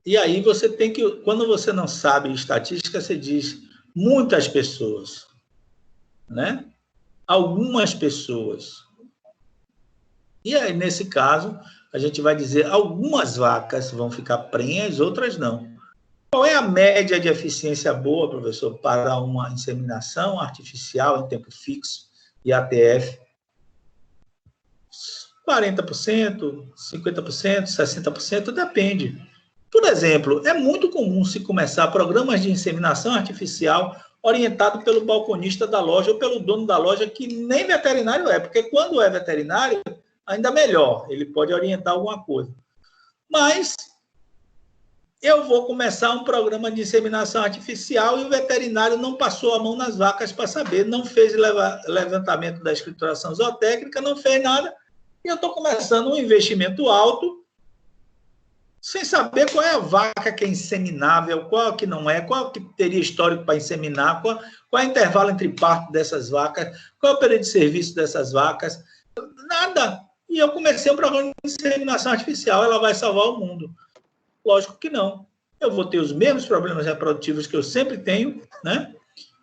E aí você tem que, quando você não sabe estatística, você diz muitas pessoas, né? Algumas pessoas. E aí, nesse caso, a gente vai dizer algumas vacas vão ficar prenhas, outras não. Qual é a média de eficiência boa, professor, para uma inseminação artificial em tempo fixo e ATF? 40%, 50%, 60%, depende. Por exemplo, é muito comum se começar programas de inseminação artificial orientado pelo balconista da loja ou pelo dono da loja, que nem veterinário é, porque quando é veterinário, ainda melhor, ele pode orientar alguma coisa. Mas eu vou começar um programa de inseminação artificial e o veterinário não passou a mão nas vacas para saber, não fez levantamento da escrituração zootécnica, não fez nada, e eu estou começando um investimento alto, sem saber qual é a vaca que é inseminável, qual que não é, qual que teria histórico para inseminar, qual é o intervalo entre parto dessas vacas, qual é o período de serviço dessas vacas, nada. E eu comecei um programa de inseminação artificial, ela vai salvar o mundo. Lógico que não. Eu vou ter os mesmos problemas reprodutivos que eu sempre tenho, né?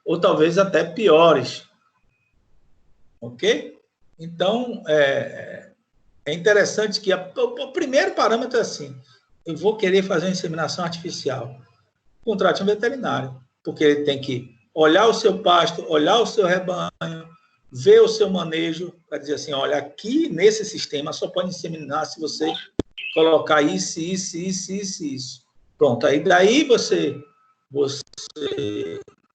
Ou talvez até piores. Ok? Então, é interessante que o primeiro parâmetro é assim, eu vou querer fazer uma inseminação artificial. Contrate um veterinário, porque ele tem que olhar o seu pasto, olhar o seu rebanho, ver o seu manejo, para dizer assim, olha, aqui nesse sistema só pode inseminar se você colocar isso. Pronto, aí daí você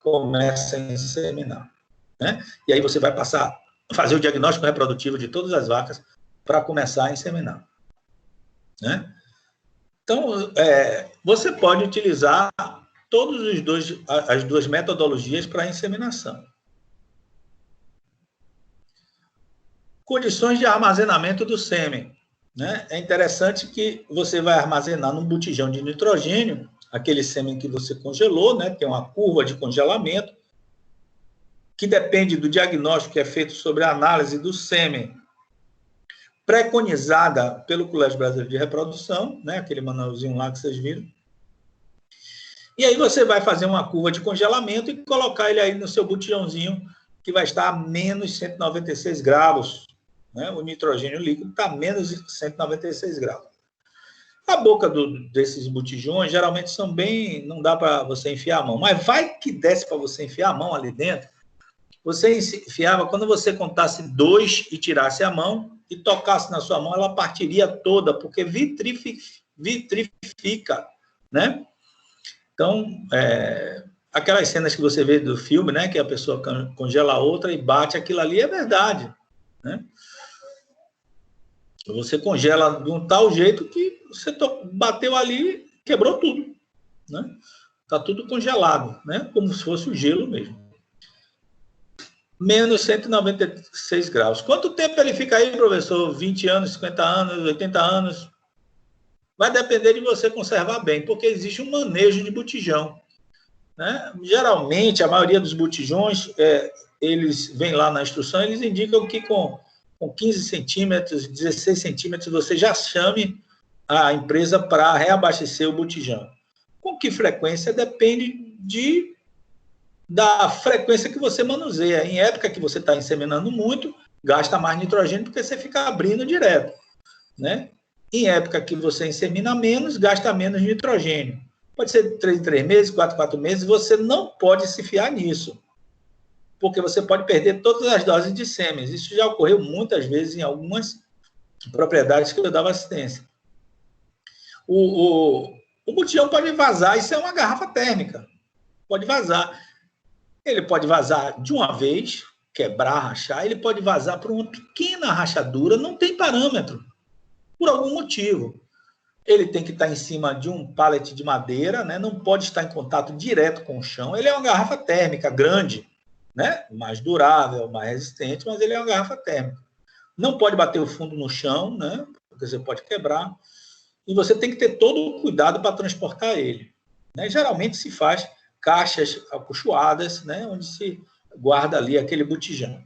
começa a inseminar, né? E aí você vai passar a fazer o diagnóstico reprodutivo de todas as vacas para começar a inseminar, né? Então, você pode utilizar as duas metodologias para a inseminação. Condições de armazenamento do sêmen, né? É interessante que você vai armazenar num botijão de nitrogênio, aquele sêmen que você congelou, né? Tem uma curva de congelamento, que depende do diagnóstico que é feito sobre a análise do sêmen, preconizada pelo Colégio Brasileiro de Reprodução, né? Aquele manualzinho lá que vocês viram. E aí você vai fazer uma curva de congelamento e colocar ele aí no seu botijãozinho, que vai estar a menos 196 graus. Né? O nitrogênio líquido está a menos 196 graus. A boca desses botijões geralmente são bem... não dá para você enfiar a mão, mas vai que desce para você enfiar a mão ali dentro. Você enfiava, quando você contasse 2 e tirasse a mão e tocasse na sua mão, ela partiria toda, porque vitrifica, né? Então, aquelas cenas que você vê do filme, né, que a pessoa congela a outra e bate, aquilo ali é verdade, né? Você congela de um tal jeito que você bateu ali, quebrou tudo, né? Está tudo congelado, né? Como se fosse o gelo mesmo. Menos 196 graus. Quanto tempo ele fica aí, professor? 20 anos, 50 anos, 80 anos? Vai depender de você conservar bem, porque existe um manejo de botijão, né? Geralmente, a maioria dos botijões, eles vêm lá na instrução, eles indicam que com 15 centímetros, 16 centímetros, você já chame a empresa para reabastecer o botijão. Com que frequência? Depende da frequência que você manuseia. Em época que você está inseminando muito, gasta mais nitrogênio porque você fica abrindo direto, né? Em época que você insemina menos, gasta menos nitrogênio. Pode ser 3 em 3 meses, 4 em 4 meses, você não pode se fiar nisso, porque você pode perder todas as doses de sêmen. Isso já ocorreu muitas vezes em algumas propriedades que eu dava assistência. O botijão pode vazar, isso é uma garrafa térmica. Pode vazar. Ele pode vazar de uma vez, quebrar, rachar, ele pode vazar por uma pequena rachadura, não tem parâmetro, por algum motivo. Ele tem que estar em cima de um pallet de madeira, né? Não pode estar em contato direto com o chão. Ele é uma garrafa térmica grande, né? Mais durável, mais resistente, mas ele é uma garrafa térmica. Não pode bater o fundo no chão, né? Porque você pode quebrar. E você tem que ter todo o cuidado para transportar ele, né? Geralmente se faz caixas acolchoadas, né? Onde se guarda ali aquele botijão.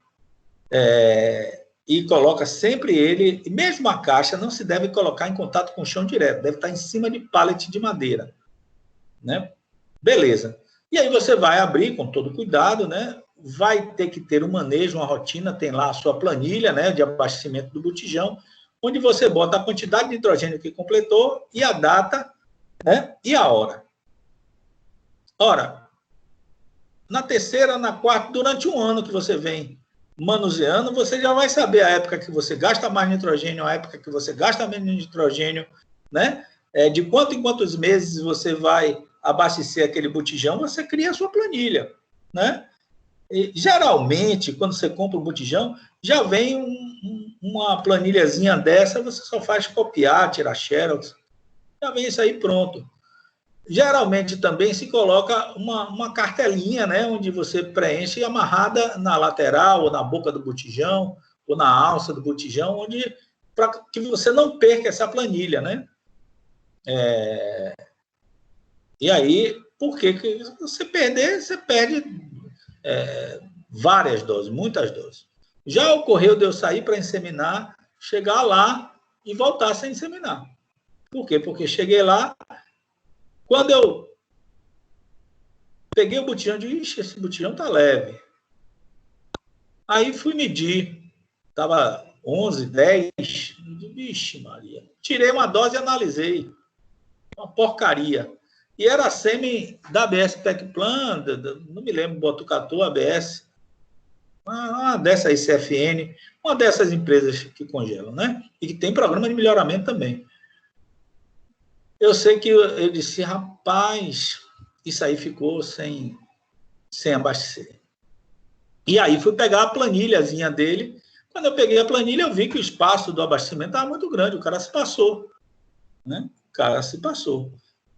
E coloca sempre ele, e mesmo a caixa não se deve colocar em contato com o chão direto, deve estar em cima de pallet de madeira, né? Beleza. E aí você vai abrir com todo cuidado, né? Vai ter que ter um manejo, uma rotina, tem lá a sua planilha, né, de abastecimento do botijão, onde você bota a quantidade de nitrogênio que completou e a data, né, e a hora. Ora, na terceira, na quarta, durante um ano que você vem manuseando, você já vai saber a época que você gasta mais nitrogênio, a época que você gasta menos nitrogênio, né? De quanto em quantos meses você vai abastecer aquele botijão, você cria a sua planilha, né? E, geralmente, quando você compra um botijão, já vem uma planilhazinha dessa, você só faz copiar, tirar xerox, já vem isso aí pronto. Geralmente também se coloca uma cartelinha, né, onde você preenche amarrada na lateral, ou na boca do botijão, ou na alça do botijão, para que você não perca essa planilha, né? E aí, por que você perder? Você perde várias doses, muitas doses. Já ocorreu de eu sair para inseminar, chegar lá e voltar sem inseminar. Por quê? Porque cheguei lá, quando eu peguei o botijão, disse, ixi, esse botijão tá leve. Aí fui medir, estava 11, 10, vixe Maria. Tirei uma dose e analisei. Uma porcaria. E era sêmen da ABS Tecplan, não me lembro, Botucatu, ABS, uma dessa ICFN, uma dessas empresas que congelam, né? E que tem programa de melhoramento também. Eu sei que eu disse, rapaz, isso aí ficou sem abastecer. E aí fui pegar a planilhazinha dele. Quando eu peguei a planilha, eu vi que o espaço do abastecimento estava muito grande, o cara se passou, né? O cara se passou.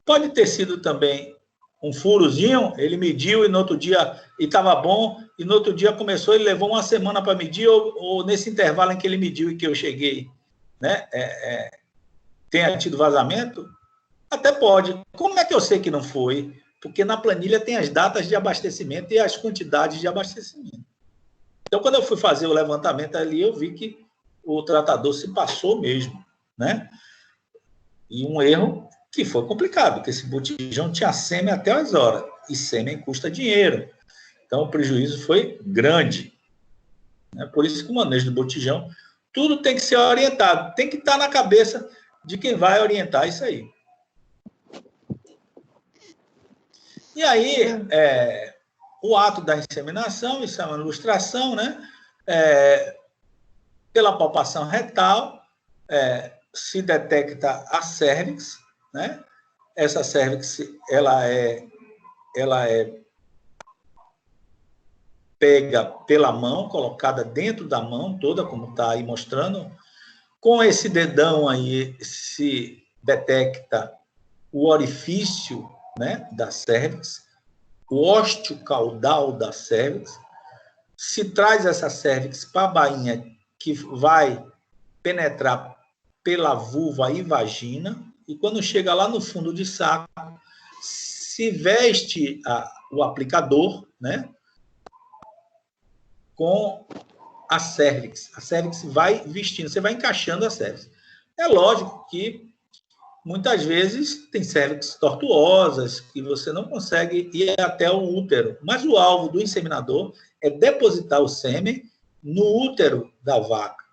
Pode ter sido também um furozinho, ele mediu e no outro dia estava bom, e no outro dia começou, ele levou uma semana para medir, ou nesse intervalo em que ele mediu e que eu cheguei, né? Tenha tido vazamento? Até pode. Como é que eu sei que não foi? Porque na planilha tem as datas de abastecimento e as quantidades de abastecimento. Então, quando eu fui fazer o levantamento ali, eu vi que o tratador se passou mesmo, né? E um erro que foi complicado, porque esse botijão tinha sêmen até as horas, e sêmen custa dinheiro. Então, o prejuízo foi grande. Por isso que o manejo do botijão, tudo tem que ser orientado, tem que estar na cabeça de quem vai orientar isso aí. E aí, o ato da inseminação, isso é uma ilustração, né? Pela palpação retal, se detecta a cérvix, né? Essa cérvix, ela é pega pela mão, colocada dentro da mão toda, como está aí mostrando. Com esse dedão aí, se detecta o orifício, né, da cérvix, o ósteo caudal da cérvix, se traz essa cérvix para a bainha, que vai penetrar pela vulva e vagina, e quando chega lá no fundo de saco, se veste o aplicador, né, com a cérvix. A cérvix vai vestindo, você vai encaixando a cérvix. É lógico que muitas vezes tem cérvix tortuosas, que você não consegue ir até o útero, mas o alvo do inseminador é depositar o sêmen no útero da vaca.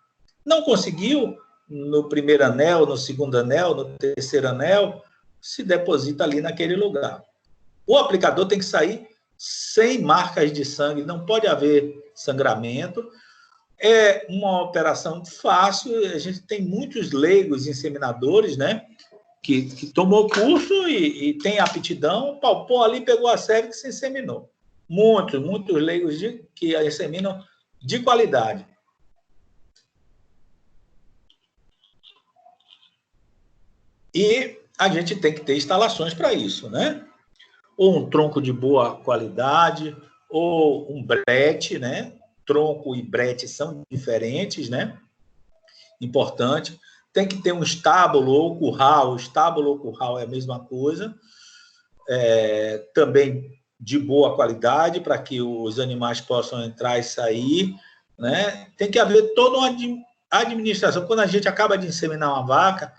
Não conseguiu, no primeiro anel, no segundo anel, no terceiro anel, se deposita ali naquele lugar. O aplicador tem que sair sem marcas de sangue, não pode haver sangramento. É uma operação fácil, a gente tem muitos leigos inseminadores, né? Que tomou curso e tem aptidão, palpou ali, pegou a cervix e se inseminou. Muitos leigos que inseminam de qualidade. E a gente tem que ter instalações para isso, né? Ou um tronco de boa qualidade, ou um brete, né? Tronco e brete são diferentes, né? Importante. Tem que ter um estábulo ou curral. Estábulo ou curral é a mesma coisa. Também de boa qualidade, para que os animais possam entrar e sair, né? Tem que haver toda uma administração. Quando a gente acaba de inseminar uma vaca,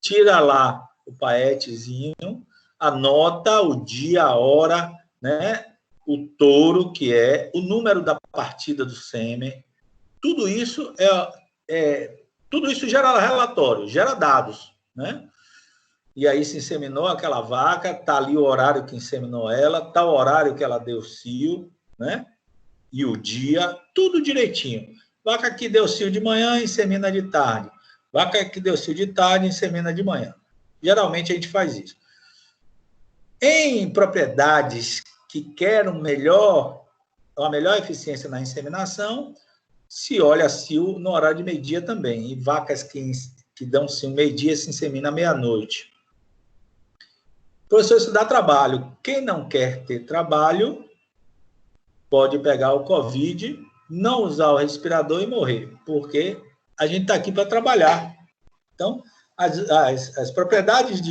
tira lá o paetezinho, anota o dia, a hora, né? O touro, que é o número da partida do sêmen. Tudo isso tudo isso gera relatório, gera dados, né? E aí se inseminou aquela vaca, tá ali o horário que inseminou ela, tá o horário que ela deu cio, né? E o dia, tudo direitinho. Vaca que deu cio de manhã, insemina de tarde. Vaca que deu cio de tarde, insemina de manhã. Geralmente a gente faz isso. Em propriedades que querem uma melhor eficiência na inseminação, se olha cio no horário de meio-dia também. E vacas que dão cio meio-dia se insemina à meia-noite. Professor, isso dá trabalho. Quem não quer ter trabalho pode pegar o Covid, não usar o respirador e morrer, porque a gente está aqui para trabalhar. Então, as propriedades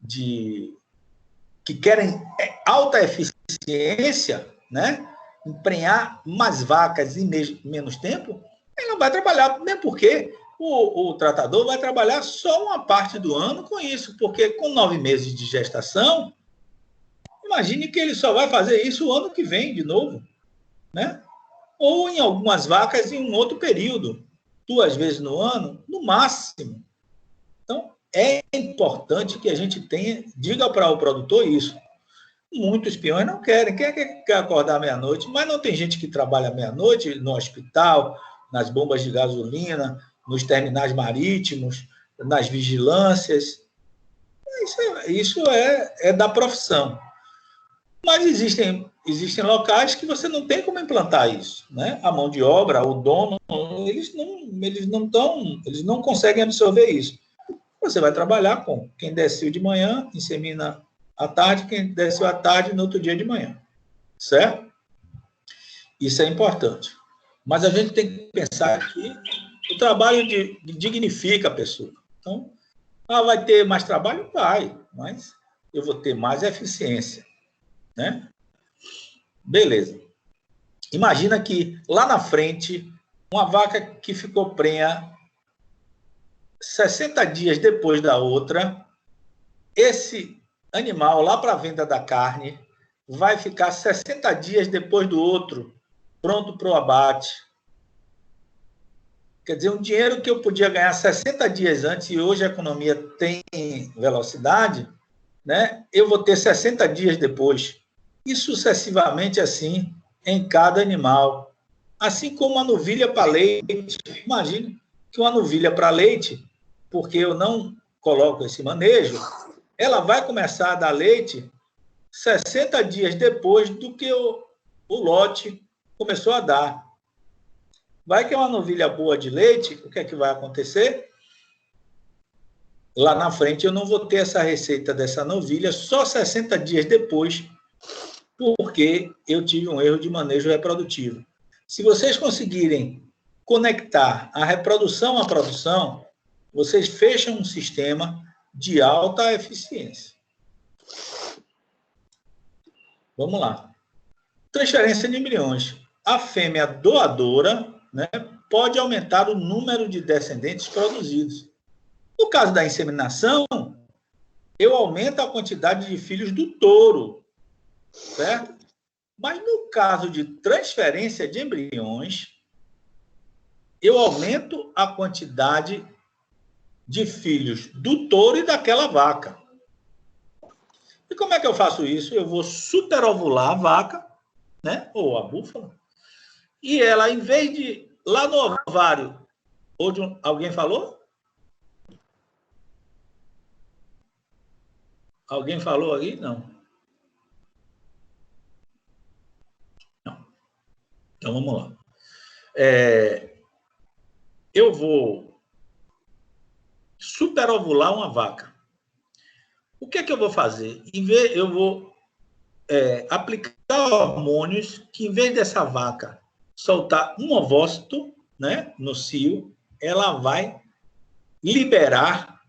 que querem alta eficiência, né? Emprenhar mais vacas em menos tempo, ele não vai trabalhar, mesmo porque o tratador vai trabalhar só uma parte do ano com isso, porque com 9 meses de gestação, imagine que ele só vai fazer isso o ano que vem de novo, né? Ou em algumas vacas em um outro período, 2 vezes no ano, no máximo. Então, é importante que a gente diga para o produtor isso. Muitos peões não querem, quer acordar meia-noite, mas não tem gente que trabalha meia-noite no hospital, nas bombas de gasolina, nos terminais marítimos, nas vigilâncias. Isso é da profissão. Mas existem locais que você não tem como implantar isso, né? A mão de obra, o dono, eles não conseguem absorver isso. Você vai trabalhar com quem desceu de manhã, insemina à tarde, quem desceu à tarde, no outro dia de manhã. Certo? Isso é importante. Mas a gente tem que pensar que o trabalho dignifica a pessoa. Então, vai ter mais trabalho? Vai, mas eu vou ter mais eficiência, né? Beleza. Imagina que lá na frente, uma vaca que ficou prenha 60 dias depois da outra, esse animal lá para a venda da carne vai ficar 60 dias depois do outro, pronto para o abate. Quer dizer, um dinheiro que eu podia ganhar 60 dias antes, e hoje a economia tem velocidade, né? Eu vou ter 60 dias depois. E sucessivamente assim em cada animal. Assim como a novilha para leite. Imagine que uma novilha para leite, porque eu não coloco esse manejo, ela vai começar a dar leite 60 dias depois do que o lote começou a dar. Vai que é uma novilha boa de leite, o que é que vai acontecer? Lá na frente eu não vou ter essa receita dessa novilha só 60 dias depois, porque eu tive um erro de manejo reprodutivo. Se vocês conseguirem conectar a reprodução à produção, vocês fecham um sistema de alta eficiência. Vamos lá. Transferência de embriões. A fêmea doadora, né, pode aumentar o número de descendentes produzidos. No caso da inseminação, eu aumento a quantidade de filhos do touro, certo? Mas no caso de transferência de embriões, eu aumento a quantidade de filhos do touro e daquela vaca. E como é que eu faço isso? Eu vou superovular a vaca, né? Ou a búfala, e ela, em vez de lá no ovário, alguém falou? Alguém falou aí? Não. Não. Então vamos lá. Eu vou superovular uma vaca. O que é que eu vou fazer? Eu vou aplicar hormônios que, em vez dessa vaca soltar um ovócito, né, no cio, ela vai liberar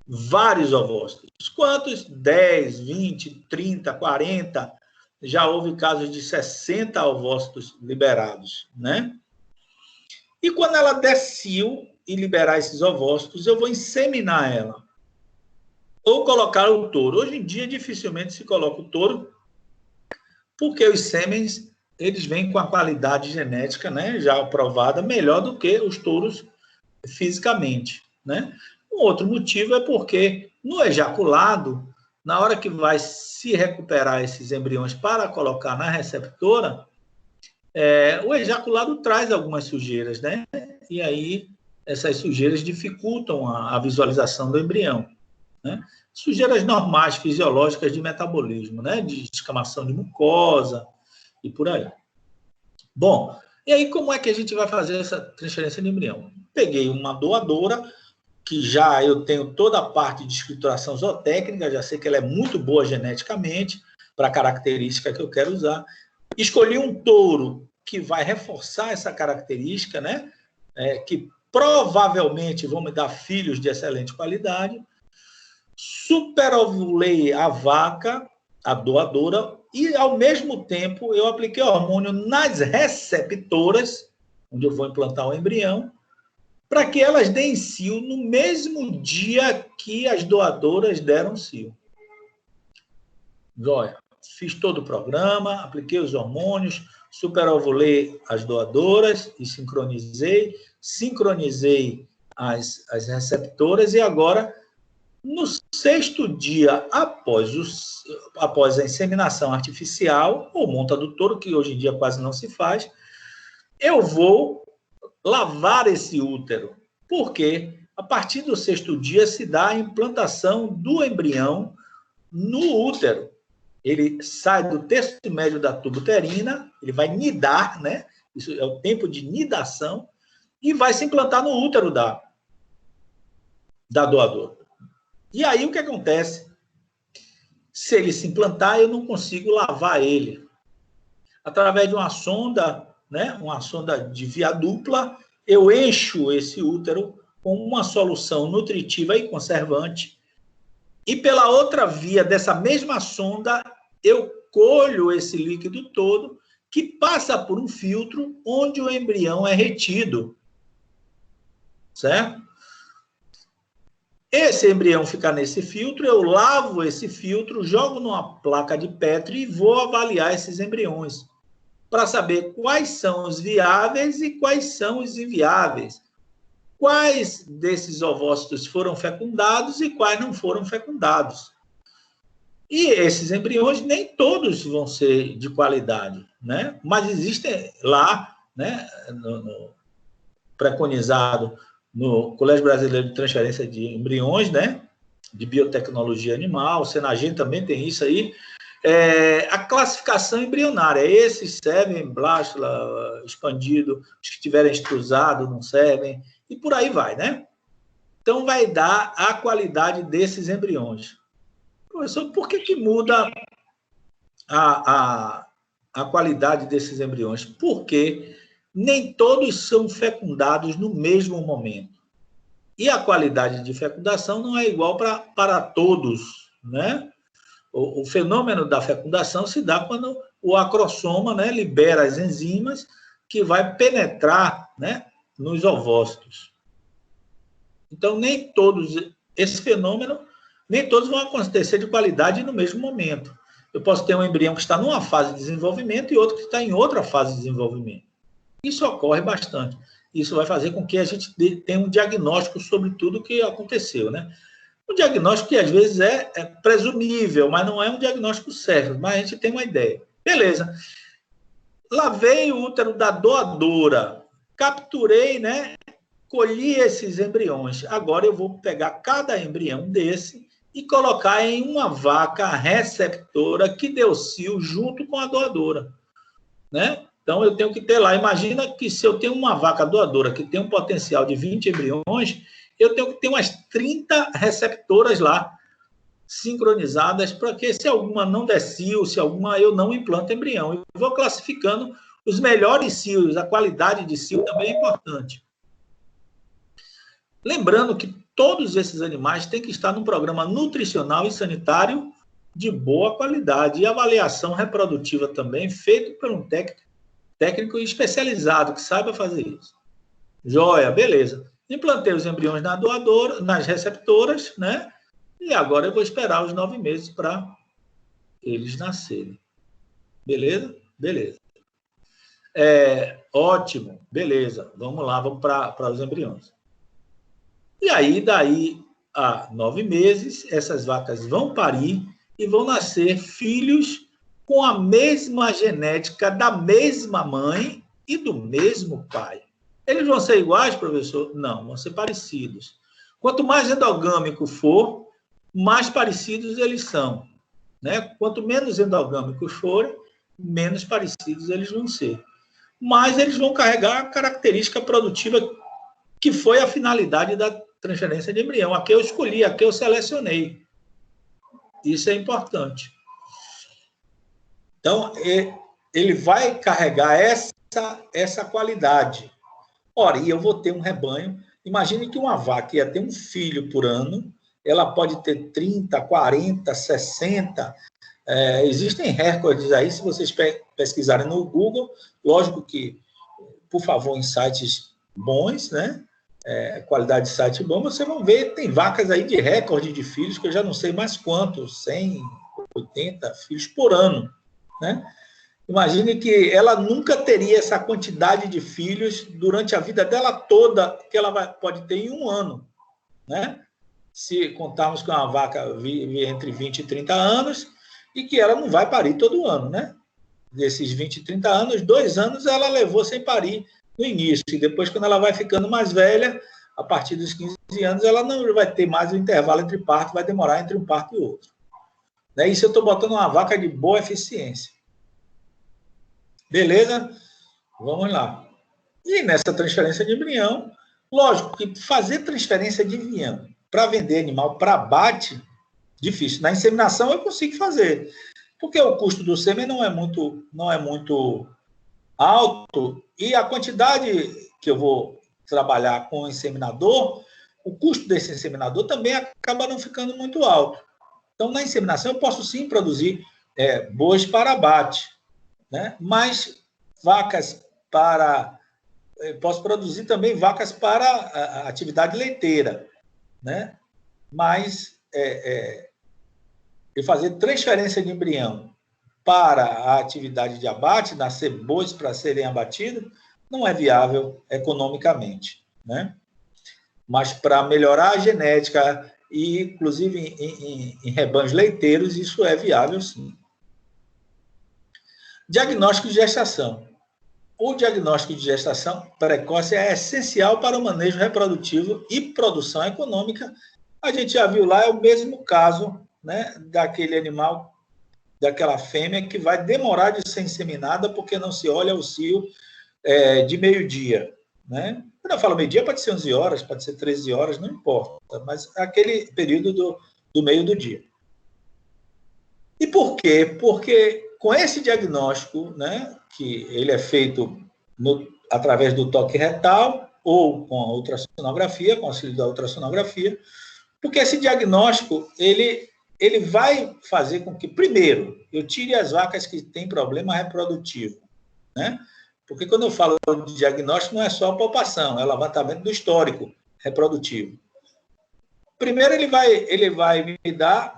vários ovócitos. Quantos? 10, 20, 30, 40. Já houve casos de 60 ovócitos liberados, né? E quando ela der cio e liberar esses ovócitos, eu vou inseminar ela. Ou colocar o touro. Hoje em dia, dificilmente se coloca o touro, porque os sêmens, eles vêm com a qualidade genética, né, já aprovada, melhor do que os touros fisicamente, né? Um outro motivo é porque no ejaculado, na hora que vai se recuperar esses embriões para colocar na receptora, o ejaculado traz algumas sujeiras, né? E aí essas sujeiras dificultam a visualização do embrião, né? Sujeiras normais, fisiológicas de metabolismo, né? De escamação de mucosa e por aí. Bom, e aí como é que a gente vai fazer essa transferência de embrião? Peguei uma doadora, que já eu tenho toda a parte de escrituração zootécnica, já sei que ela é muito boa geneticamente, para a característica que eu quero usar. Escolhi um touro que vai reforçar essa característica, né? Que provavelmente vão me dar filhos de excelente qualidade. Superovulei a vaca, a doadora, e, ao mesmo tempo, eu apliquei hormônio nas receptoras, onde eu vou implantar o embrião, para que elas deem cio no mesmo dia que as doadoras deram cio. Olha, fiz todo o programa, apliquei os hormônios, superovulei as doadoras e sincronizei as receptoras, e agora, no 6º dia após a inseminação artificial, ou monta do touro, que hoje em dia quase não se faz, eu vou lavar esse útero, porque a partir do 6º dia se dá a implantação do embrião no útero. Ele sai do terço médio da tuba uterina, ele vai nidar, né? Isso é o tempo de nidação, e vai se implantar no útero da doadora. E aí o que acontece? Se ele se implantar, eu não consigo lavar ele. Através de uma sonda, né? Uma sonda de via dupla, eu encho esse útero com uma solução nutritiva e conservante, e pela outra via dessa mesma sonda, eu colho esse líquido todo, que passa por um filtro onde o embrião é retido. Certo? Esse embrião fica nesse filtro, eu lavo esse filtro, jogo numa placa de Petri e vou avaliar esses embriões, para saber quais são os viáveis e quais são os inviáveis. Quais desses ovócitos foram fecundados e quais não foram fecundados. E esses embriões, nem todos vão ser de qualidade, né? Mas existem lá, né, preconizado no Colégio Brasileiro de Transferência de Embriões, né, de Biotecnologia Animal, o Senagem também tem isso aí, a classificação embrionária. Esses servem, blástula, expandido, os que tiverem extrusado não servem, e por aí vai, né? Então, vai dar a qualidade desses embriões. Professor, por que muda a qualidade desses embriões? Porque nem todos são fecundados no mesmo momento. E a qualidade de fecundação não é igual para todos, né? O fenômeno da fecundação se dá quando o acrossoma, né, libera as enzimas que vai penetrar, né, nos ovócitos. Então, nem todos, esse fenômeno, nem todos vão acontecer de qualidade no mesmo momento. Eu posso ter um embrião que está numa fase de desenvolvimento e outro que está em outra fase de desenvolvimento. Isso ocorre bastante. Isso vai fazer com que a gente tenha um diagnóstico sobre tudo o que aconteceu, né? Um diagnóstico que às vezes é presumível, mas não é um diagnóstico certo, mas a gente tem uma ideia. Beleza. Lavei o útero da doadora, capturei, né? Colhi esses embriões. Agora eu vou pegar cada embrião desse e colocar em uma vaca receptora que deu cio junto com a doadora, né? Então, eu tenho que ter lá. Imagina que se eu tenho uma vaca doadora que tem um potencial de 20 embriões, eu tenho que ter umas 30 receptoras lá, sincronizadas, para que se alguma não der cio, se alguma eu não implanto embrião. Eu vou classificando os melhores cios, a qualidade de cio também é importante. Lembrando que todos esses animais têm que estar num programa nutricional e sanitário de boa qualidade e avaliação reprodutiva também, feito por um técnico especializado que saiba fazer isso. Joia, beleza. Implantei os embriões na doadora, nas receptoras, né? E agora eu vou esperar os 9 meses para eles nascerem. Beleza? Beleza. Ótimo, beleza. Vamos lá, vamos para os embriões. E aí, daí a 9 meses, essas vacas vão parir e vão nascer filhos com a mesma genética da mesma mãe e do mesmo pai. Eles vão ser iguais, professor? Não, vão ser parecidos. Quanto mais endogâmico for, mais parecidos eles são, né? Quanto menos endogâmicos forem, menos parecidos eles vão ser. Mas eles vão carregar a característica produtiva que foi a finalidade da transferência de embrião. A que eu escolhi, a que eu selecionei. Isso é importante. Então, ele vai carregar essa qualidade. Ora, e eu vou ter um rebanho. Imagine que uma vaca ia ter um filho por ano, ela pode ter 30, 40, 60. Existem recordes aí, se vocês pesquisarem no Google, lógico que, por favor, em sites bons, né? Qualidade de site bom, vocês vão ver, tem vacas aí de recorde de filhos, que eu já não sei mais quantos, 100, 80 filhos por ano, né? Imagine que ela nunca teria essa quantidade de filhos durante a vida dela toda, que ela pode ter em um ano, né? Se contarmos que uma vaca vive entre 20 e 30 anos, e que ela não vai parir todo ano, né? Desses 20 e 30 anos, 2 anos ela levou sem parir no início, e depois, quando ela vai ficando mais velha, a partir dos 15 anos, ela não vai ter mais o intervalo entre parto, vai demorar entre um parto e outro. Né? Isso eu estou botando uma vaca de boa eficiência. Beleza? Vamos lá. E nessa transferência de embrião, lógico que fazer transferência de embrião para vender animal para abate, difícil. Na inseminação eu consigo fazer, porque o custo do sêmen não é muito alto, e a quantidade que eu vou trabalhar com o inseminador, o custo desse inseminador também acaba não ficando muito alto. Então, na inseminação, eu posso sim produzir bois para abate, né? Mas vacas para... posso produzir também vacas para a atividade leiteira, né? Mas eu fazer transferência de embrião para a atividade de abate, nascer bois para serem abatidos, não é viável economicamente, né? Mas para melhorar a genética, e inclusive em rebanhos leiteiros, isso é viável sim. Diagnóstico de gestação. O diagnóstico de gestação precoce é essencial para o manejo reprodutivo e produção econômica. A gente já viu lá, é o mesmo caso, né, daquele animal, daquela fêmea que vai demorar de ser inseminada porque não se olha o cio de meio-dia, né? Quando eu falo meio-dia, pode ser 11 horas, pode ser 13 horas, não importa, mas aquele período do meio do dia. E por quê? Porque com esse diagnóstico, né, que ele é feito através do toque retal ou com a ultrassonografia, com o auxílio da ultrassonografia, porque esse diagnóstico, ele vai fazer com que, primeiro, eu tire as vacas que têm problema reprodutivo, né? Porque quando eu falo de diagnóstico, não é só a palpação, é o levantamento do histórico reprodutivo. Primeiro, ele vai me dar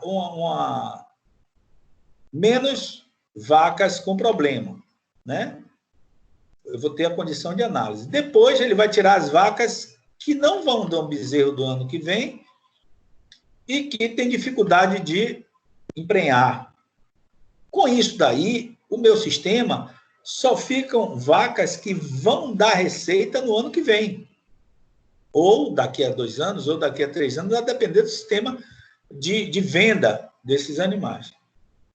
menos vacas com problema, né? Eu vou ter a condição de análise. Depois, ele vai tirar as vacas que não vão dar um bezerro do ano que vem, e que tem dificuldade de emprenhar. Com isso daí, o meu sistema só ficam vacas que vão dar receita no ano que vem. Ou daqui a 2 anos, ou daqui a 3 anos, vai depender do sistema de venda desses animais.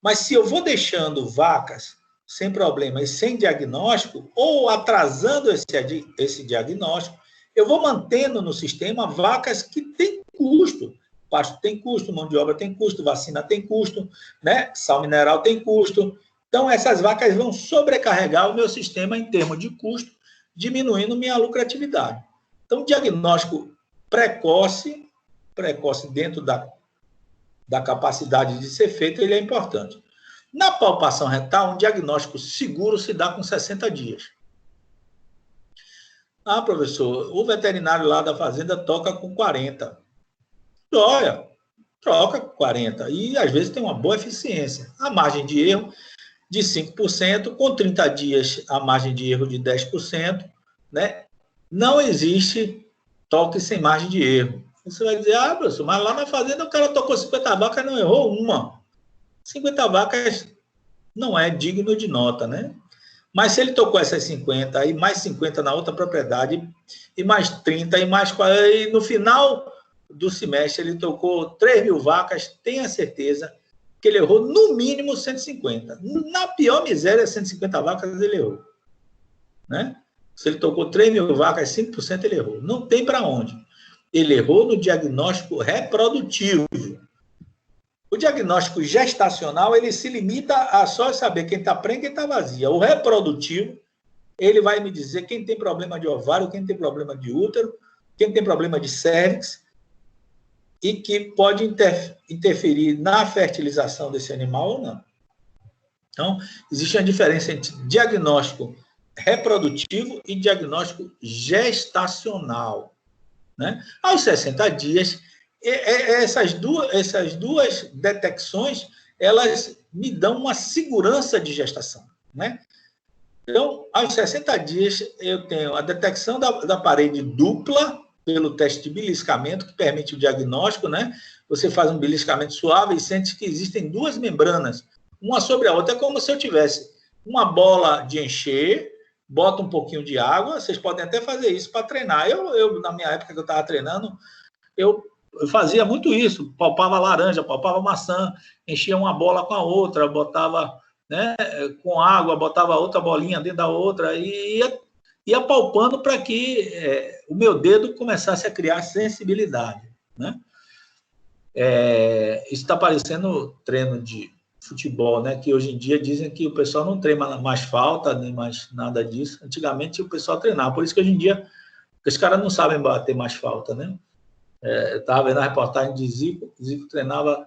Mas se eu vou deixando vacas sem problema e sem diagnóstico, ou atrasando esse diagnóstico, eu vou mantendo no sistema vacas que têm custo. Pasto tem custo, mão de obra tem custo, vacina tem custo, né? Sal mineral tem custo. Então, essas vacas vão sobrecarregar o meu sistema em termos de custo, diminuindo minha lucratividade. Então, diagnóstico precoce dentro da capacidade de ser feito, ele é importante. Na palpação retal, um diagnóstico seguro se dá com 60 dias. Ah, professor, o veterinário lá da fazenda toca com 40. Olha, troca com 40. E, às vezes, tem uma boa eficiência. A margem de erro de 5%, com 30 dias, a margem de erro de 10%, né? Não existe toque sem margem de erro. Você vai dizer, ah, professor, mas lá na fazenda o cara tocou 50 vacas e não errou uma. 50 vacas não é digno de nota, né? Mas se ele tocou essas 50, e mais 50 na outra propriedade, e mais 30, e mais 40, e no final do semestre ele tocou 3 mil vacas, tenha certeza que ele errou no mínimo 150. Na pior miséria, 150 vacas ele errou. Né? Se ele tocou 3 mil vacas, 5% ele errou. Não tem para onde. Ele errou no diagnóstico reprodutivo. O diagnóstico gestacional, ele se limita a só saber quem está prenha e quem está vazia. O reprodutivo, ele vai me dizer quem tem problema de ovário, quem tem problema de útero, quem tem problema de cérvix, e que pode interferir na fertilização desse animal ou não. Então, existe uma diferença entre diagnóstico reprodutivo e diagnóstico gestacional. Né? Aos 60 dias, essas duas detecções, elas me dão uma segurança de gestação. Né? Então, aos 60 dias, eu tenho a detecção da parede dupla, pelo teste de beliscamento, que permite o diagnóstico, né? Você faz um beliscamento suave e sente que existem duas membranas, uma sobre a outra. É como se eu tivesse uma bola de encher, bota um pouquinho de água, vocês podem até fazer isso para treinar. Eu, na minha época que eu estava treinando, eu fazia muito isso, palpava laranja, palpava maçã, enchia uma bola com a outra, botava, né, com água, botava outra bolinha dentro da outra e ia palpando para que o meu dedo começasse a criar sensibilidade. Né? Isso está parecendo treino de futebol, né? Que hoje em dia dizem que o pessoal não treina mais falta, nem mais nada disso. Antigamente o pessoal treinava, por isso que hoje em dia os caras não sabem bater mais falta. Né? Eu estava vendo a reportagem de Zico treinava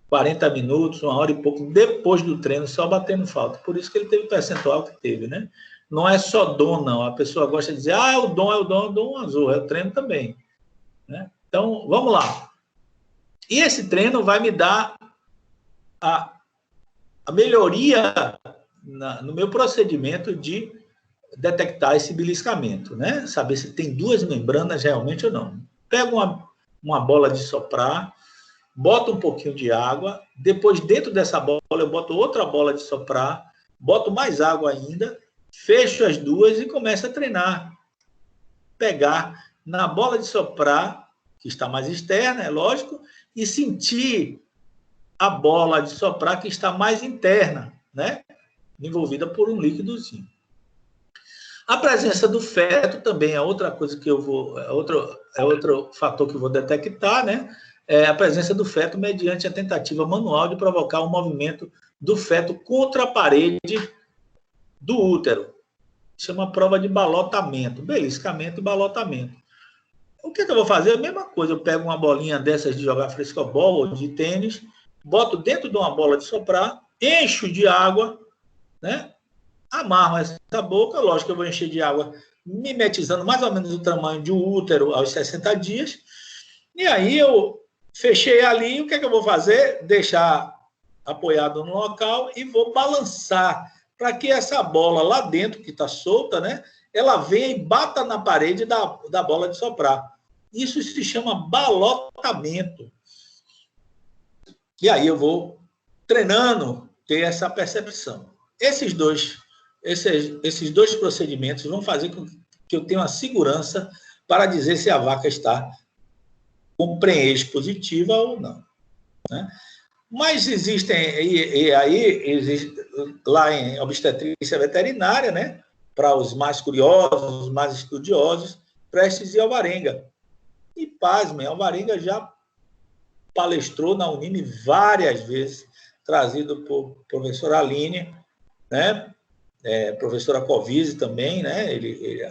40 minutos, 1 hora e pouco, depois do treino, só batendo falta. Por isso que ele teve o percentual que teve, né? Não é só dom, não. A pessoa gosta de dizer, o dom azul, é o treino também. Né? Então, vamos lá. E esse treino vai me dar a melhoria no meu procedimento de detectar esse beliscamento, né? Saber se tem duas membranas realmente ou não. Pego uma bola de soprar, boto um pouquinho de água, depois dentro dessa bola eu boto outra bola de soprar, boto mais água ainda, fecho as duas e começo a treinar. Pegar na bola de soprar, que está mais externa, é lógico, e sentir a bola de soprar que está mais interna, né? Envolvida por um líquidozinho. A presença do feto também é outra coisa que eu vou... É outro fator que eu vou detectar, né? É a presença do feto mediante a tentativa manual de provocar o movimento do feto contra a parede do útero. Chama prova de balotamento, beliscamento e balotamento. O que eu vou fazer? A mesma coisa, eu pego uma bolinha dessas de jogar frescobol ou de tênis, boto dentro de uma bola de soprar, encho de água, né? Amarro essa boca, lógico que eu vou encher de água, mimetizando mais ou menos o tamanho de um útero aos 60 dias, e aí eu fechei ali, o que eu vou fazer? Deixar apoiado no local e vou balançar para que essa bola lá dentro, que está solta, né, ela venha e bata na parede da bola de soprar. Isso se chama balotamento. E aí eu vou treinando ter essa percepção. Esses dois procedimentos vão fazer com que eu tenha uma segurança para dizer se a vaca está com prenhez positiva ou não, né? Mas existem, existe, lá em obstetrícia veterinária, né, para os mais curiosos, os mais estudiosos, Prestes e Alvarenga. E, pasmem, Alvarenga já palestrou na Unime várias vezes, trazido por professora Aline, né, professora Covise também, né,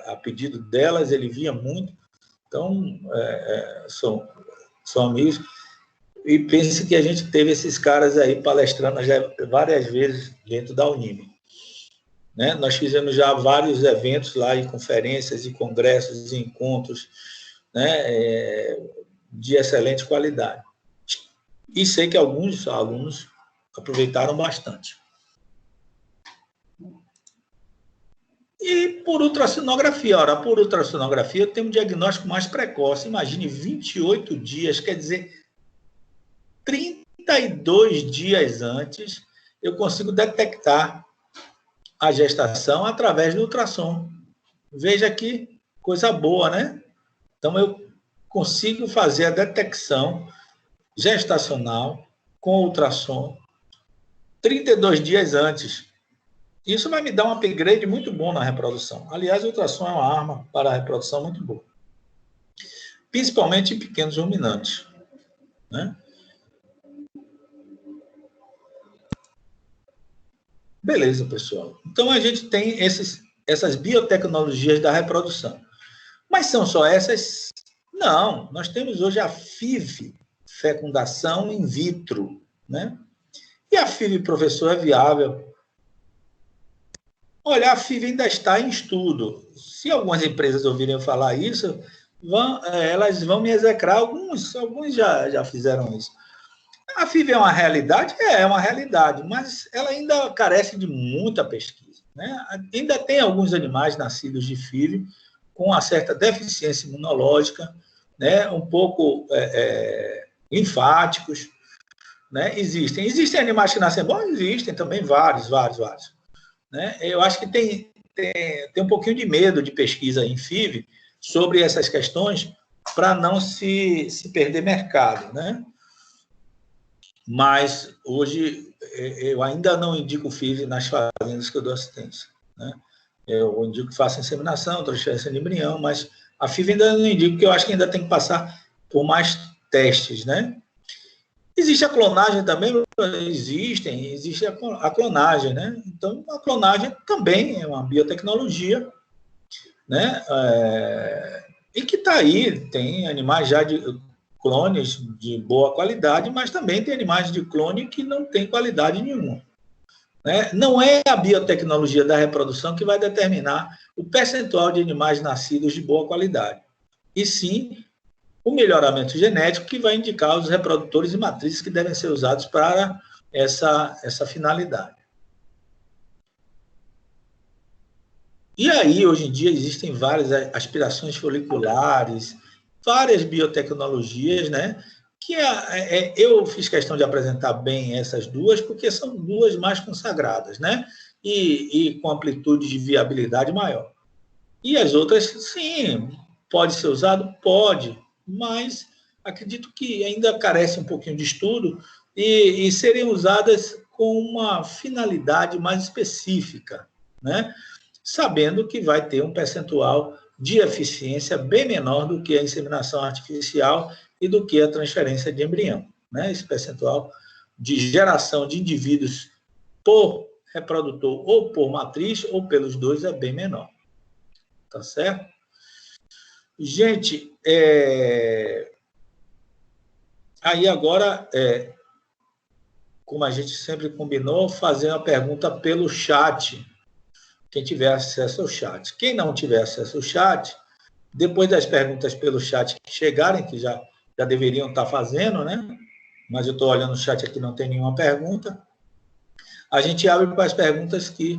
a pedido delas, ele vinha muito. Então, são amigos. E pense que a gente teve esses caras aí palestrando já várias vezes dentro da Unime, né? Nós fizemos já vários eventos lá, e conferências, e congressos, e encontros, né, de excelente qualidade. E sei que alguns alunos aproveitaram bastante. E por ultrassonografia, ora, por ultrassonografia eu tenho um diagnóstico mais precoce. Imagine, 28 dias, quer dizer, 32 dias antes, eu consigo detectar a gestação através do ultrassom. Veja que coisa boa, né? Então, eu consigo fazer a detecção gestacional com ultrassom 32 dias antes. Isso vai me dar um upgrade muito bom na reprodução. Aliás, o ultrassom é uma arma para a reprodução muito boa, principalmente em pequenos ruminantes, né? Beleza, pessoal. Então, a gente tem essas biotecnologias da reprodução. Mas são só essas? Não. Nós temos hoje a FIV, fecundação in vitro, né? E a FIV, professor, é viável? Olha, a FIV ainda está em estudo. Se algumas empresas ouvirem falar isso, elas vão me execrar. Alguns já fizeram isso. A FIV é uma realidade? É uma realidade, mas ela ainda carece de muita pesquisa, né? Ainda tem alguns animais nascidos de FIV com uma certa deficiência imunológica, né? Um pouco linfáticos, né? Existem animais que nascem bons? Existem também vários, né? Eu acho que tem um pouquinho de medo de pesquisa em FIV sobre essas questões para não se perder mercado, né? Mas hoje eu ainda não indico FIV nas fazendas que eu dou assistência, né? Eu indico que faça inseminação, transferência de embrião, mas a FIV ainda não indico, porque eu acho que ainda tem que passar por mais testes, né? Existe a clonagem também? Existe a clonagem, né? Então, a clonagem também é uma biotecnologia, né? E que está aí, tem animais já de clones de boa qualidade, mas também tem animais de clone que não tem qualidade nenhuma, né? Não é a biotecnologia da reprodução que vai determinar o percentual de animais nascidos de boa qualidade, e sim o melhoramento genético que vai indicar os reprodutores e matrizes que devem ser usados para essa finalidade. E aí, hoje em dia, existem várias aspirações foliculares, várias biotecnologias, né? Que eu fiz questão de apresentar bem essas duas, porque são duas mais consagradas, né? E com amplitude de viabilidade maior. E as outras, sim, pode ser usado? Pode, mas acredito que ainda carece um pouquinho de estudo e serem usadas com uma finalidade mais específica, né? Sabendo que vai ter um percentual de eficiência bem menor do que a inseminação artificial e do que a transferência de embrião, né? Esse percentual de geração de indivíduos por reprodutor ou por matriz ou pelos dois é bem menor. Tá certo? Gente, aí agora, como a gente sempre combinou, fazer uma pergunta pelo chat. Quem tiver acesso ao chat. Quem não tiver acesso ao chat, depois das perguntas pelo chat que chegarem, que já deveriam estar fazendo, né? Mas eu estou olhando o chat aqui, não tem nenhuma pergunta. A gente abre para as perguntas que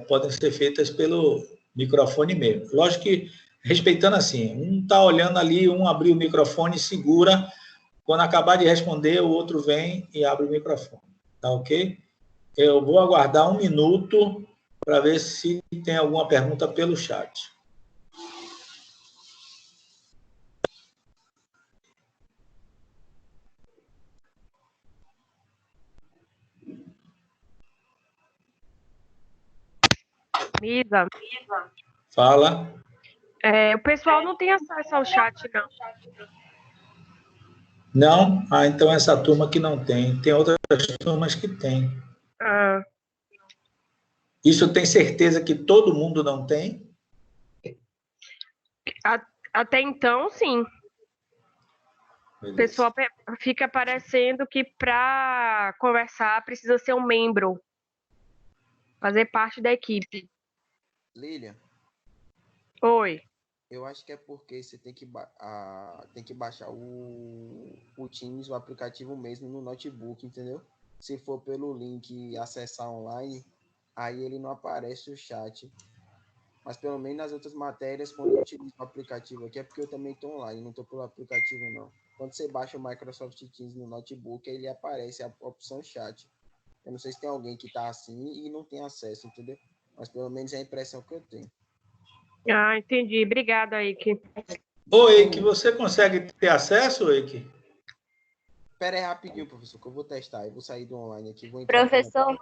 podem ser feitas pelo microfone mesmo. Lógico que, respeitando assim, um está olhando ali, um abriu o microfone e segura Quando acabar de responder, o outro vem e abre o microfone. Tá ok? Eu vou aguardar 1 minuto para ver se tem alguma pergunta pelo chat. Misa, Fala. o pessoal não tem acesso ao chat, não. Não? Ah, então essa turma que não tem. Tem outras turmas que tem. Ah, Isso tem certeza que todo mundo não tem? até então, sim. O pessoal fica parecendo que para conversar precisa ser um membro, fazer parte da equipe. Lilian, Oi. eu acho que é porque você tem que baixar o Teams, o aplicativo mesmo, no notebook, entendeu? Se for pelo link e acessar online, aí ele não aparece o chat. Mas pelo menos nas outras matérias, quando eu utilizo o aplicativo aqui, é porque eu também estou online, não estou pelo aplicativo, não. Quando você baixa o Microsoft Teams no notebook, ele aparece a opção chat. Eu não sei se tem alguém que está assim e não tem acesso, entendeu? Mas pelo menos é a impressão que eu tenho. Ah, entendi. Obrigada, Ike. Ô, Eike, você consegue ter acesso, Eike? Espera aí rapidinho, professor, que eu vou testar. Eu vou sair do online aqui, vou entrar. Professor,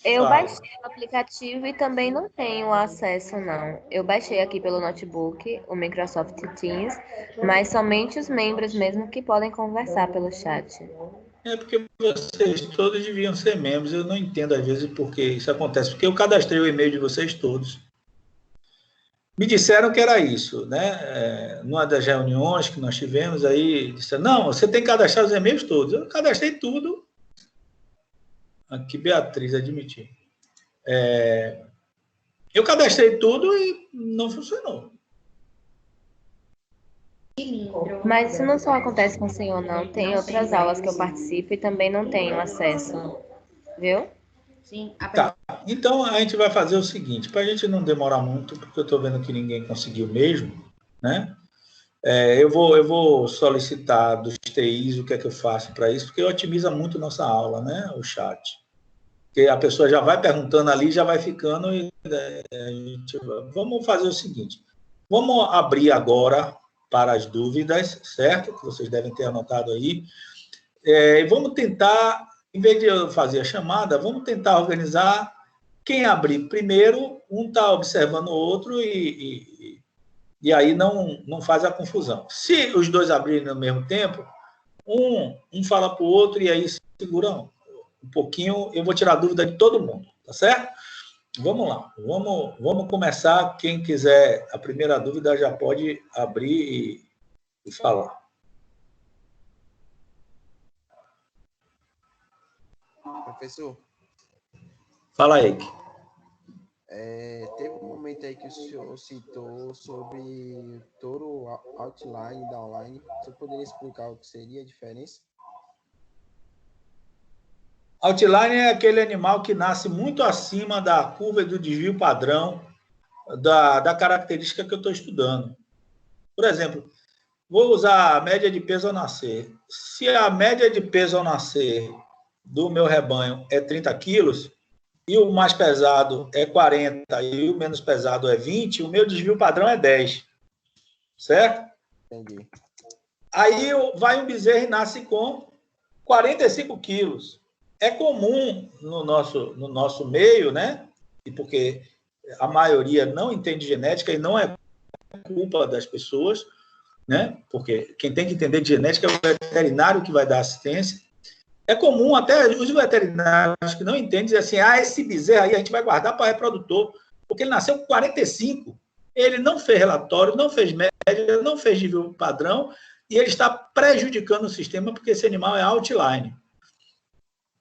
eu baixei o aplicativo e também não tenho acesso, não. Eu baixei aqui pelo notebook, o Microsoft Teams, mas somente os membros mesmo que podem conversar pelo chat. É porque vocês todos deviam ser membros. Eu não entendo, às vezes, por que isso acontece. Porque eu cadastrei o e-mail de vocês todos. Me disseram que era isso, né? Numa das reuniões que nós tivemos, aí disseram, não, você tem que cadastrar os e-mails todos. Eu cadastrei tudo. Aqui, Beatriz, admitir. Eu cadastrei tudo e não funcionou. Mas isso não só acontece com o senhor, não. Tem outras aulas que eu participo e também não tenho acesso. Viu? Sim. Tá, então a gente vai fazer o seguinte, para a gente não demorar muito, porque eu estou vendo que ninguém conseguiu mesmo, né? Eu vou solicitar dos TIs o que é que eu faço para isso, porque otimiza muito nossa aula, né? O chat. Porque a pessoa já vai perguntando ali, já vai ficando e vamos fazer o seguinte, vamos abrir agora para as dúvidas, certo? Que vocês devem ter anotado aí. E vamos tentar, em vez de eu fazer a chamada, vamos tentar organizar quem abrir primeiro, um está observando o outro e aí não faz a confusão. Se os dois abrirem no mesmo tempo, um fala para o outro e aí seguram um pouquinho, eu vou tirar a dúvida de todo mundo, tá certo? Vamos lá, vamos começar. Quem quiser a primeira dúvida já pode abrir e falar. Professor, Fala aí. teve um momento aí que o senhor citou sobre touro outline e downline. Você poderia explicar o que seria a diferença? Outline é aquele animal que nasce muito acima da curva e do desvio padrão da característica que eu estou estudando. Por exemplo, vou usar a média de peso ao nascer. Se a média de peso ao nascer do meu rebanho é 30 quilos, e o mais pesado é 40 e o menos pesado é 20, o meu desvio padrão é 10. Certo? Entendi. Aí vai um bezerro e nasce com 45 quilos. É comum no nosso meio, né? E porque a maioria não entende genética e não é culpa das pessoas, né? Porque quem tem que entender de genética é o veterinário que vai dar assistência. É comum até os veterinários que não entendem dizer assim, esse bezerro aí a gente vai guardar para reprodutor, porque ele nasceu com 45. Ele não fez relatório, não fez média, não fez nível padrão, e ele está prejudicando o sistema porque esse animal é outline.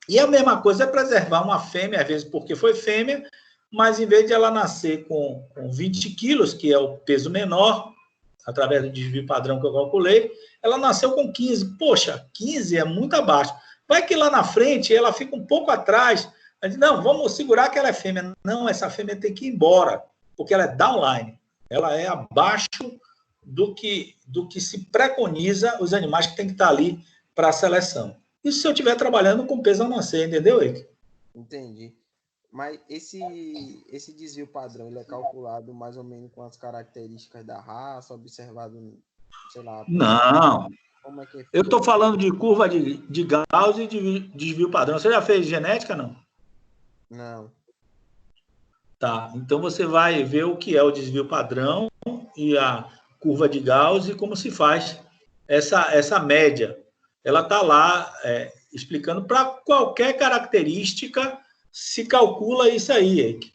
E a mesma coisa é preservar uma fêmea, às vezes porque foi fêmea, mas em vez de ela nascer com 20 quilos, que é o peso menor, através do desvio padrão que eu calculei, ela nasceu com 15. Poxa, 15 é muito abaixo. Vai que lá na frente ela fica um pouco atrás. A gente, não, vamos segurar que ela é fêmea. Não, essa fêmea tem que ir embora, porque ela é downline. Ela é abaixo do que se preconiza os animais que têm que estar ali para a seleção. Isso se eu estiver trabalhando com peso a nascer, entendeu, Eike? Entendi. Mas esse desvio padrão, ele é calculado mais ou menos com as características da raça, observado, sei lá... Não. Como é que é? Eu estou falando de curva de Gauss e de desvio padrão. Você já fez genética, não? Não. Tá. Então, você vai ver o que é o desvio padrão e a curva de Gauss e como se faz essa média. Ela está lá explicando para qualquer característica se calcula isso aí, Eike.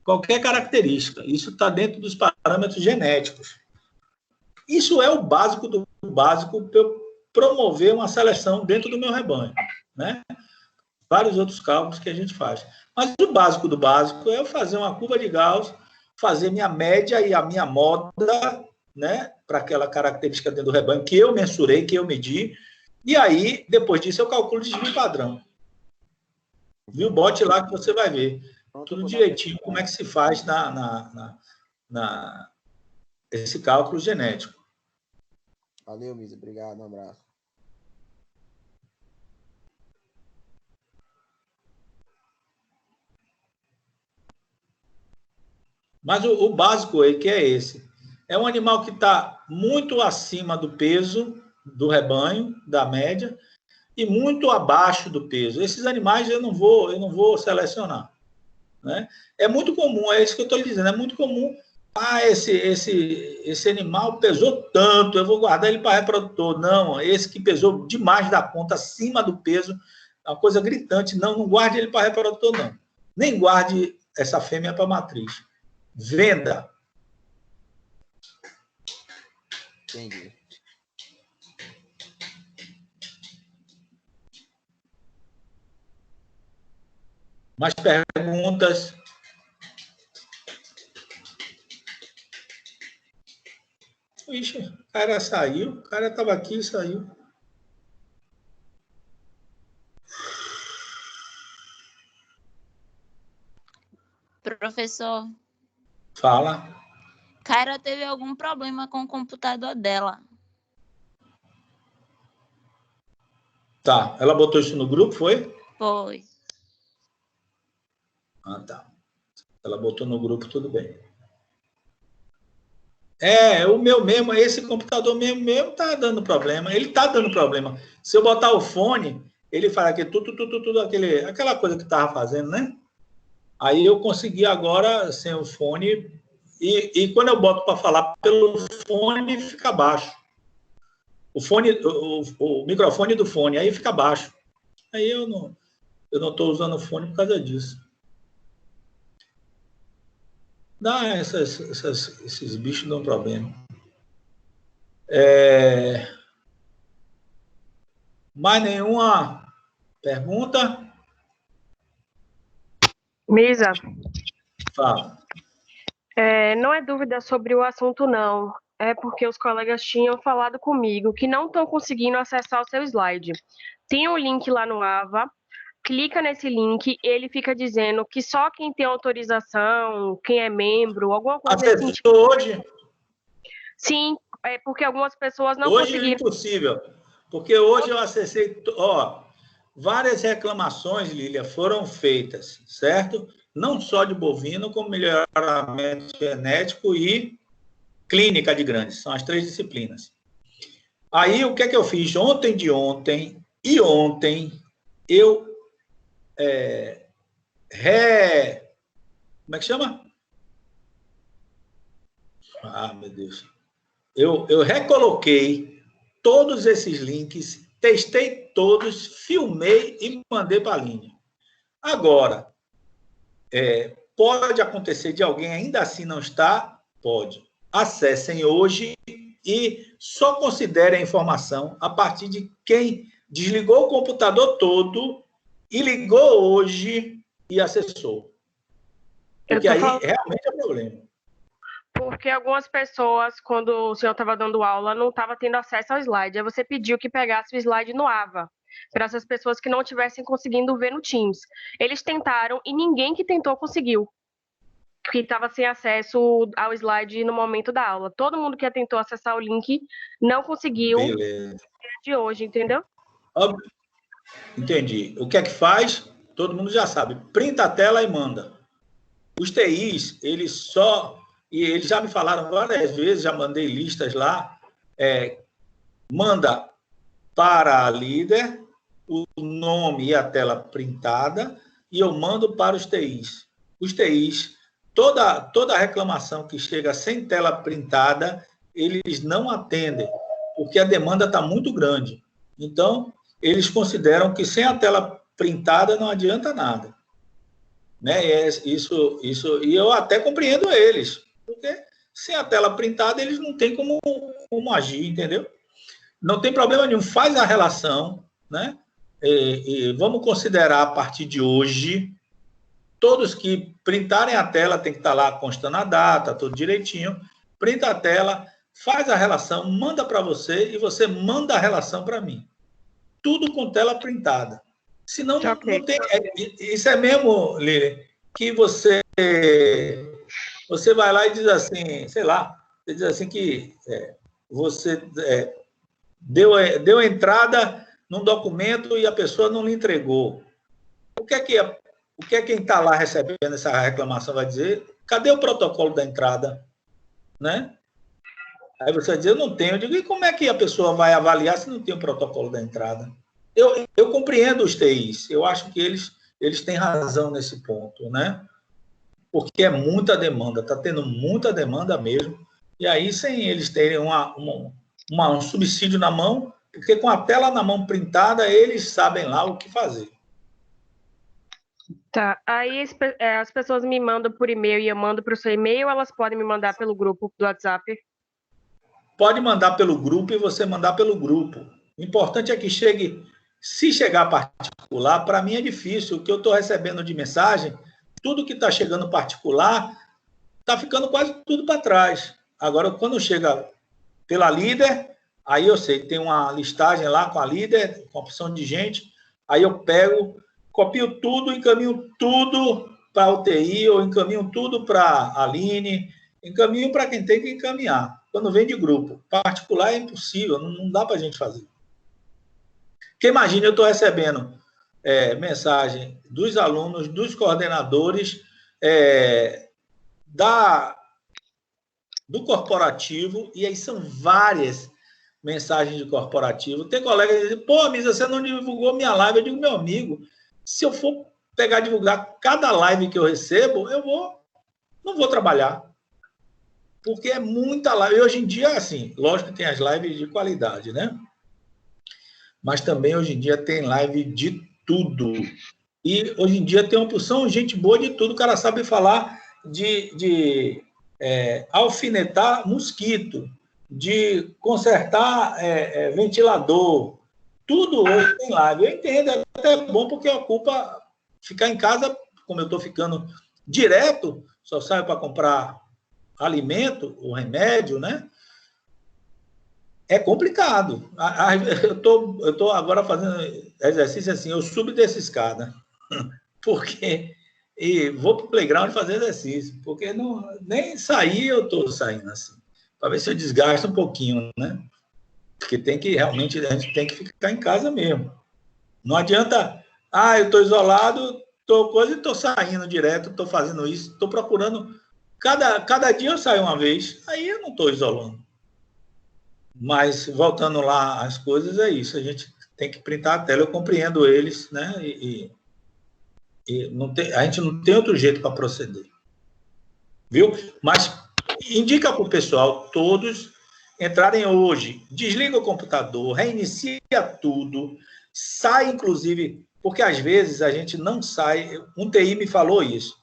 Qualquer característica. Isso está dentro dos parâmetros genéticos. Isso é o básico do básico para eu promover uma seleção dentro do meu rebanho, né? Vários outros cálculos que a gente faz. Mas o básico do básico é eu fazer uma curva de Gauss, fazer minha média e a minha moda, né, para aquela característica dentro do rebanho que eu mensurei, que eu medi, e aí, depois disso, eu calculo o desvio padrão. Viu? Bote lá que você vai ver tudo direitinho como é que se faz esse cálculo genético. Valeu, Misa. Obrigado. Um abraço. Mas o básico aí que é esse. É um animal que está muito acima do peso do rebanho, da média, e muito abaixo do peso. Esses animais eu não vou selecionar, né? É muito comum, é isso que eu estou lhe dizendo, é muito comum. Esse animal pesou tanto, eu vou guardar ele para reprodutor. Não, esse que pesou demais da conta, acima do peso, é uma coisa gritante. Não guarde ele para reprodutor, não. Nem guarde essa fêmea para matriz. Venda. Entendi. Mais perguntas? Ixi, o cara saiu. O cara estava aqui e saiu. Professor. Fala. Kaira teve algum problema com o computador dela. Tá. Ela botou isso no grupo, foi? Foi. Ah, tá. Ela botou no grupo, tudo bem. O meu mesmo, esse computador mesmo tá dando problema. Ele tá dando problema. Se eu botar o fone, ele faz aqui tudo aquela coisa que tava fazendo, né? Aí eu consegui agora sem o fone e quando eu boto para falar pelo fone fica baixo. O microfone do fone aí fica baixo. Aí eu não estou usando o fone por causa disso. Esses bichos dão problema. Mais nenhuma pergunta? Misa. Fala. Não é dúvida sobre o assunto, não. É porque os colegas tinham falado comigo que não estão conseguindo acessar o seu slide. Tem um link lá no AVA. Clica nesse link, ele fica dizendo que só quem tem autorização, quem é membro, alguma coisa nesse sentido. Hoje? Sim, porque algumas pessoas não hoje conseguiram. Hoje é impossível, porque hoje eu acessei, várias reclamações, Lília, foram feitas, certo? Não só de bovino, como melhoramento genético e clínica de grandes, são as 3 disciplinas. Aí, o que é que eu fiz? Ontem eu como é que chama? Meu Deus. Eu recoloquei todos esses links, testei todos, filmei e mandei para a linha. Agora, pode acontecer de alguém ainda assim não estar? Pode. Acessem hoje e só considerem a informação a partir de quem desligou o computador todo e ligou hoje e acessou. Porque aí realmente é problema. Porque algumas pessoas, quando o senhor estava dando aula, não estava tendo acesso ao slide. Aí você pediu que pegasse o slide no AVA, para essas pessoas que não estivessem conseguindo ver no Teams. Eles tentaram e ninguém que tentou conseguiu. que estava sem acesso ao slide no momento da aula. Todo mundo que tentou acessar o link não conseguiu. Beleza. De hoje, entendeu? Entendi. O que é que faz? Todo mundo já sabe. Printa a tela e manda. Os TIs, eles já me falaram várias vezes, já mandei listas lá, manda para a líder o nome e a tela printada, e eu mando para os TIs. Os TIs, toda reclamação que chega sem tela printada, eles não atendem, porque a demanda está muito grande. Então, eles consideram que sem a tela printada não adianta nada. Né? E eu até compreendo eles, porque sem a tela printada eles não têm como agir, entendeu? Não tem problema nenhum, faz a relação, né? E vamos considerar a partir de hoje, todos que printarem a tela, tem que estar lá constando a data, tudo direitinho, printa a tela, faz a relação, manda para você e você manda a relação para mim. Tudo com tela printada. Senão, okay. Não tem... Isso é mesmo, Lili, que você vai lá e diz assim, sei lá, você diz assim que você deu entrada num documento e a pessoa não lhe entregou. O que é quem está lá recebendo essa reclamação vai dizer? Cadê o protocolo da entrada? Né? Aí você vai dizer, eu não tenho. Eu digo, e como é que a pessoa vai avaliar se não tem o protocolo da entrada? Eu compreendo os TIs, eu acho que eles têm razão nesse ponto, né? Porque é muita demanda, está tendo muita demanda mesmo, e aí sem eles terem um subsídio na mão, porque com a tela na mão printada, eles sabem lá o que fazer. Tá, aí as pessoas me mandam por e-mail e eu mando para o seu e-mail, ou elas podem me mandar pelo grupo do WhatsApp? Pode mandar pelo grupo e você mandar pelo grupo. O importante é que chegue... Se chegar particular, para mim é difícil. O que eu estou recebendo de mensagem, tudo que está chegando particular, está ficando quase tudo para trás. Agora, quando chega pela líder, aí eu sei que tem uma listagem lá com a líder, com a opção de gente, aí eu pego, copio tudo, encaminho tudo para a UTI, ou encaminho tudo para a Aline, encaminho para quem tem que encaminhar. Quando vem de grupo. Particular é impossível, não dá para a gente fazer. Porque imagina, eu estou recebendo mensagem dos alunos, dos coordenadores, do corporativo, e aí são várias mensagens de corporativo. Tem colega que dizem, pô, Misa, você não divulgou minha live. Eu digo, meu amigo, se eu for pegar e divulgar cada live que eu recebo, não vou trabalhar. Porque é muita live. E hoje em dia, assim, lógico que tem as lives de qualidade, né? Mas também hoje em dia tem live de tudo. E hoje em dia tem uma porção de gente boa de tudo. O cara sabe falar de alfinetar mosquito, de consertar ventilador. Tudo hoje tem live. Eu entendo, é até bom porque ocupa ficar em casa, como eu estou ficando direto, só saio para comprar alimento, o remédio, né? É complicado. Eu estou agora fazendo exercício assim, eu subo dessa escada, porque e vou para o playground fazer exercício, porque nem sair eu estou saindo assim, para ver se eu desgasto um pouquinho, né? Porque realmente a gente tem que ficar em casa mesmo. Não adianta, eu estou isolado, estou saindo direto, estou fazendo isso, estou procurando, cada dia eu saio uma vez, aí eu não estou isolando. Mas, voltando lá às coisas, é isso. A gente tem que printar a tela. Eu compreendo eles, né? E a gente não tem outro jeito para proceder. Viu? Mas indica para o pessoal, todos, entrarem hoje. Desliga o computador, reinicia tudo. Sai, inclusive, porque às vezes a gente não sai. Um TI me falou isso.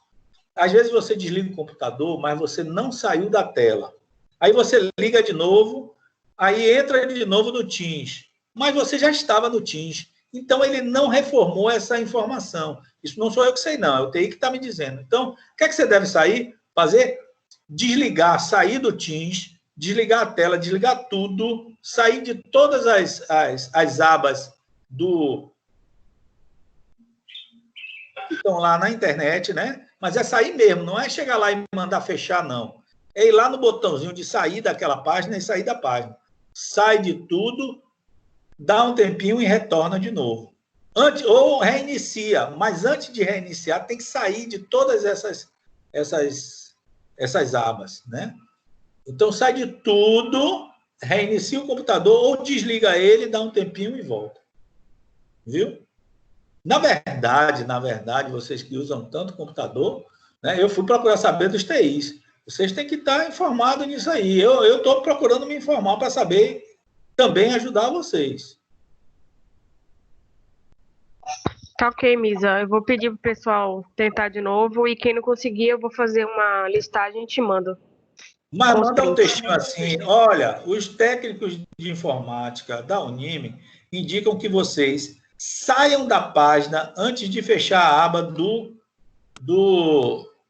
Às vezes você desliga o computador, mas você não saiu da tela. Aí você liga de novo... Aí entra de novo no Teams. Mas você já estava no Teams. Então, ele não reformou essa informação. Isso não sou eu que sei, não. É o TI que está me dizendo. Então, o que é que você deve fazer? Desligar, sair do Teams, desligar a tela, desligar tudo, sair de todas as abas que estão lá na internet, né? Mas é sair mesmo, não é chegar lá e mandar fechar, não. É ir lá no botãozinho de sair daquela página e sair da página. Sai de tudo, dá um tempinho e retorna de novo. Ou reinicia, mas antes de reiniciar, tem que sair de todas essas abas, né? Então, sai de tudo, reinicia o computador ou desliga ele, dá um tempinho e volta. Viu? Na verdade, vocês que usam tanto computador, né, eu fui procurar saber dos TIs. Vocês têm que estar informados nisso aí. Eu estou procurando me informar para saber também ajudar vocês. Tá ok, Misa. Eu vou pedir pro pessoal tentar de novo e quem não conseguir, eu vou fazer uma listagem e te mando. Mas manda um textinho assim, olha, os técnicos de informática da Unime indicam que vocês saiam da página antes de fechar a aba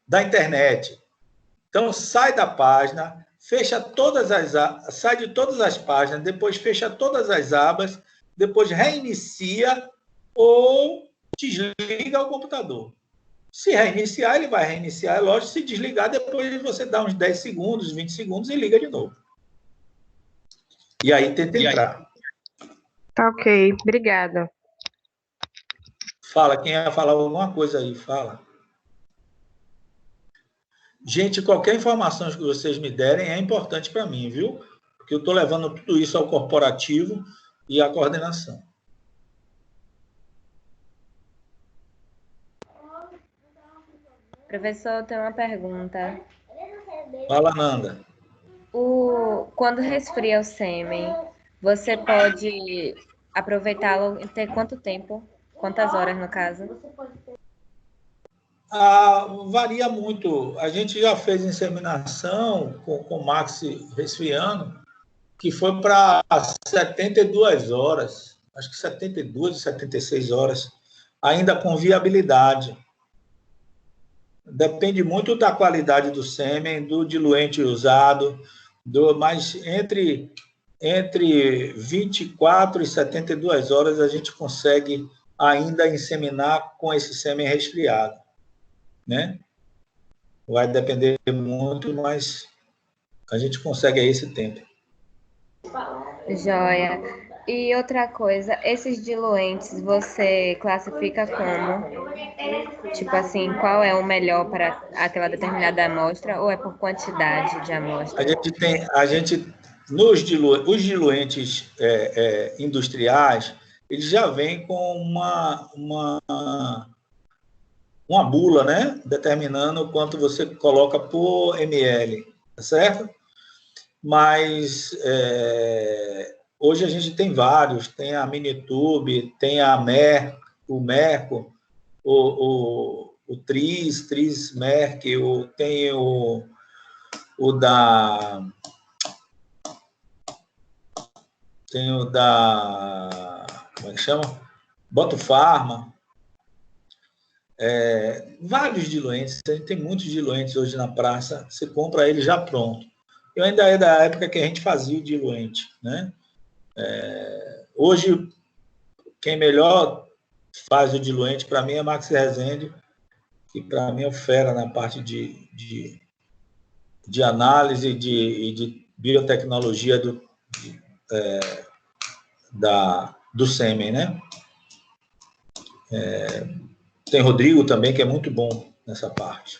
da internet. Então, sai da página, sai de todas as páginas, depois fecha todas as abas, depois reinicia ou desliga o computador. Se reiniciar, ele vai reiniciar, é lógico. Se desligar, depois você dá uns 10 segundos, 20 segundos e liga de novo. E aí tenta entrar. Tá ok, obrigada. Fala, quem ia falar alguma coisa aí, fala. Gente, qualquer informação que vocês me derem é importante para mim, viu? Porque eu estou levando tudo isso ao corporativo e à coordenação. Professor, eu tenho uma pergunta. Fala, Nanda. Quando resfria o sêmen, você pode aproveitá-lo e ter quanto tempo? Quantas horas, no caso? Varia muito. A gente já fez inseminação com o Maxi resfriando, que foi para 72 horas, acho que 72, 76 horas, ainda com viabilidade. Depende muito da qualidade do sêmen, do diluente usado, mas entre 24 e 72 horas a gente consegue ainda inseminar com esse sêmen resfriado, né? Vai depender muito, mas a gente consegue aí esse tempo. Joia. E outra coisa, esses diluentes você classifica como? Tipo assim, qual é o melhor para aquela determinada amostra ou é por quantidade de amostra? Os diluentes industriais, eles já vêm com uma bula, né? Determinando o quanto você coloca por ml, tá certo? Mas hoje a gente tem vários, tem a Minitube, tem o Merco, o Tris Merc, tem o da como é que chama? Botufarma. Vários diluentes, a gente tem muitos diluentes hoje na praça, você compra ele já pronto. Eu ainda é da época que a gente fazia o diluente, né? Hoje, quem melhor faz o diluente, para mim, é Maxi Rezende, que para mim é fera na parte de análise e de biotecnologia do sêmen, né? Tem Rodrigo também, que é muito bom nessa parte.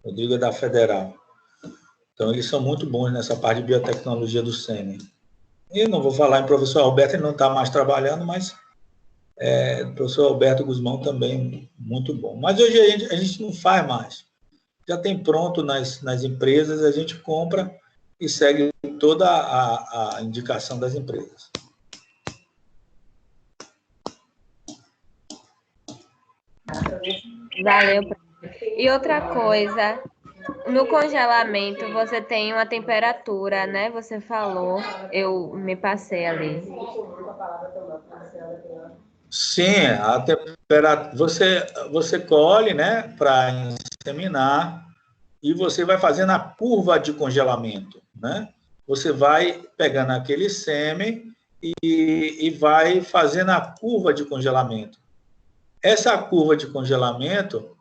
Rodrigo é da Federal. Então, eles são muito bons nessa parte de biotecnologia do sêmen. Eu não vou falar em professor Alberto, ele não está mais trabalhando, mas o professor Alberto Guzmão também muito bom. Mas hoje a gente não faz mais. Já tem pronto nas empresas, a gente compra e segue toda a indicação das empresas. Valeu. E outra coisa, no congelamento você tem uma temperatura, né? Você falou, eu me passei ali. Sim, a temperatura, você colhe, né, para inseminar e você vai fazendo a curva de congelamento, né? Você vai pegando aquele sêmen e vai fazendo a curva de congelamento. Essa curva de congelamento,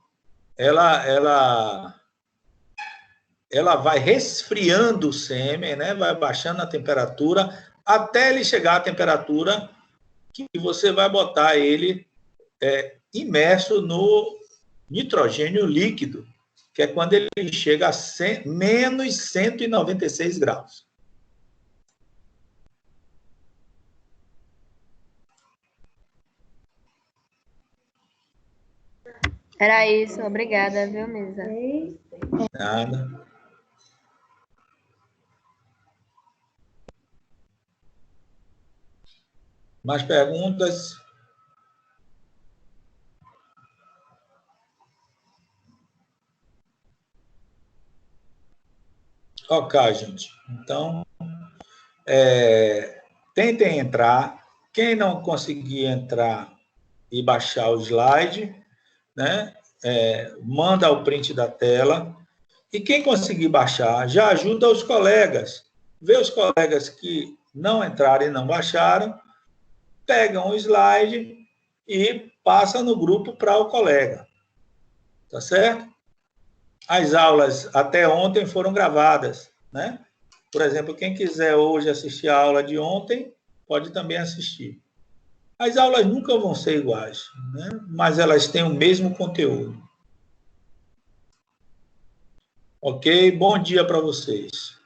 ela vai resfriando o sêmen, né? Vai baixando a temperatura até ele chegar à temperatura que você vai botar ele imerso no nitrogênio líquido, que é quando ele chega a menos 196 graus. Era isso, obrigada, viu, Misa? Nada. Mais perguntas? Ok, gente. Então, tentem entrar. Quem não conseguir entrar e baixar o slide, né? Manda o print da tela. E quem conseguir baixar, já ajuda os colegas. Vê os colegas que não entraram e não baixaram, pegam o slide e passa no grupo para o colega. Tá certo? As aulas até ontem foram gravadas, né? Por exemplo, quem quiser hoje assistir a aula de ontem, pode também assistir. As aulas nunca vão ser iguais, né? Mas elas têm o mesmo conteúdo. Ok? Bom dia para vocês.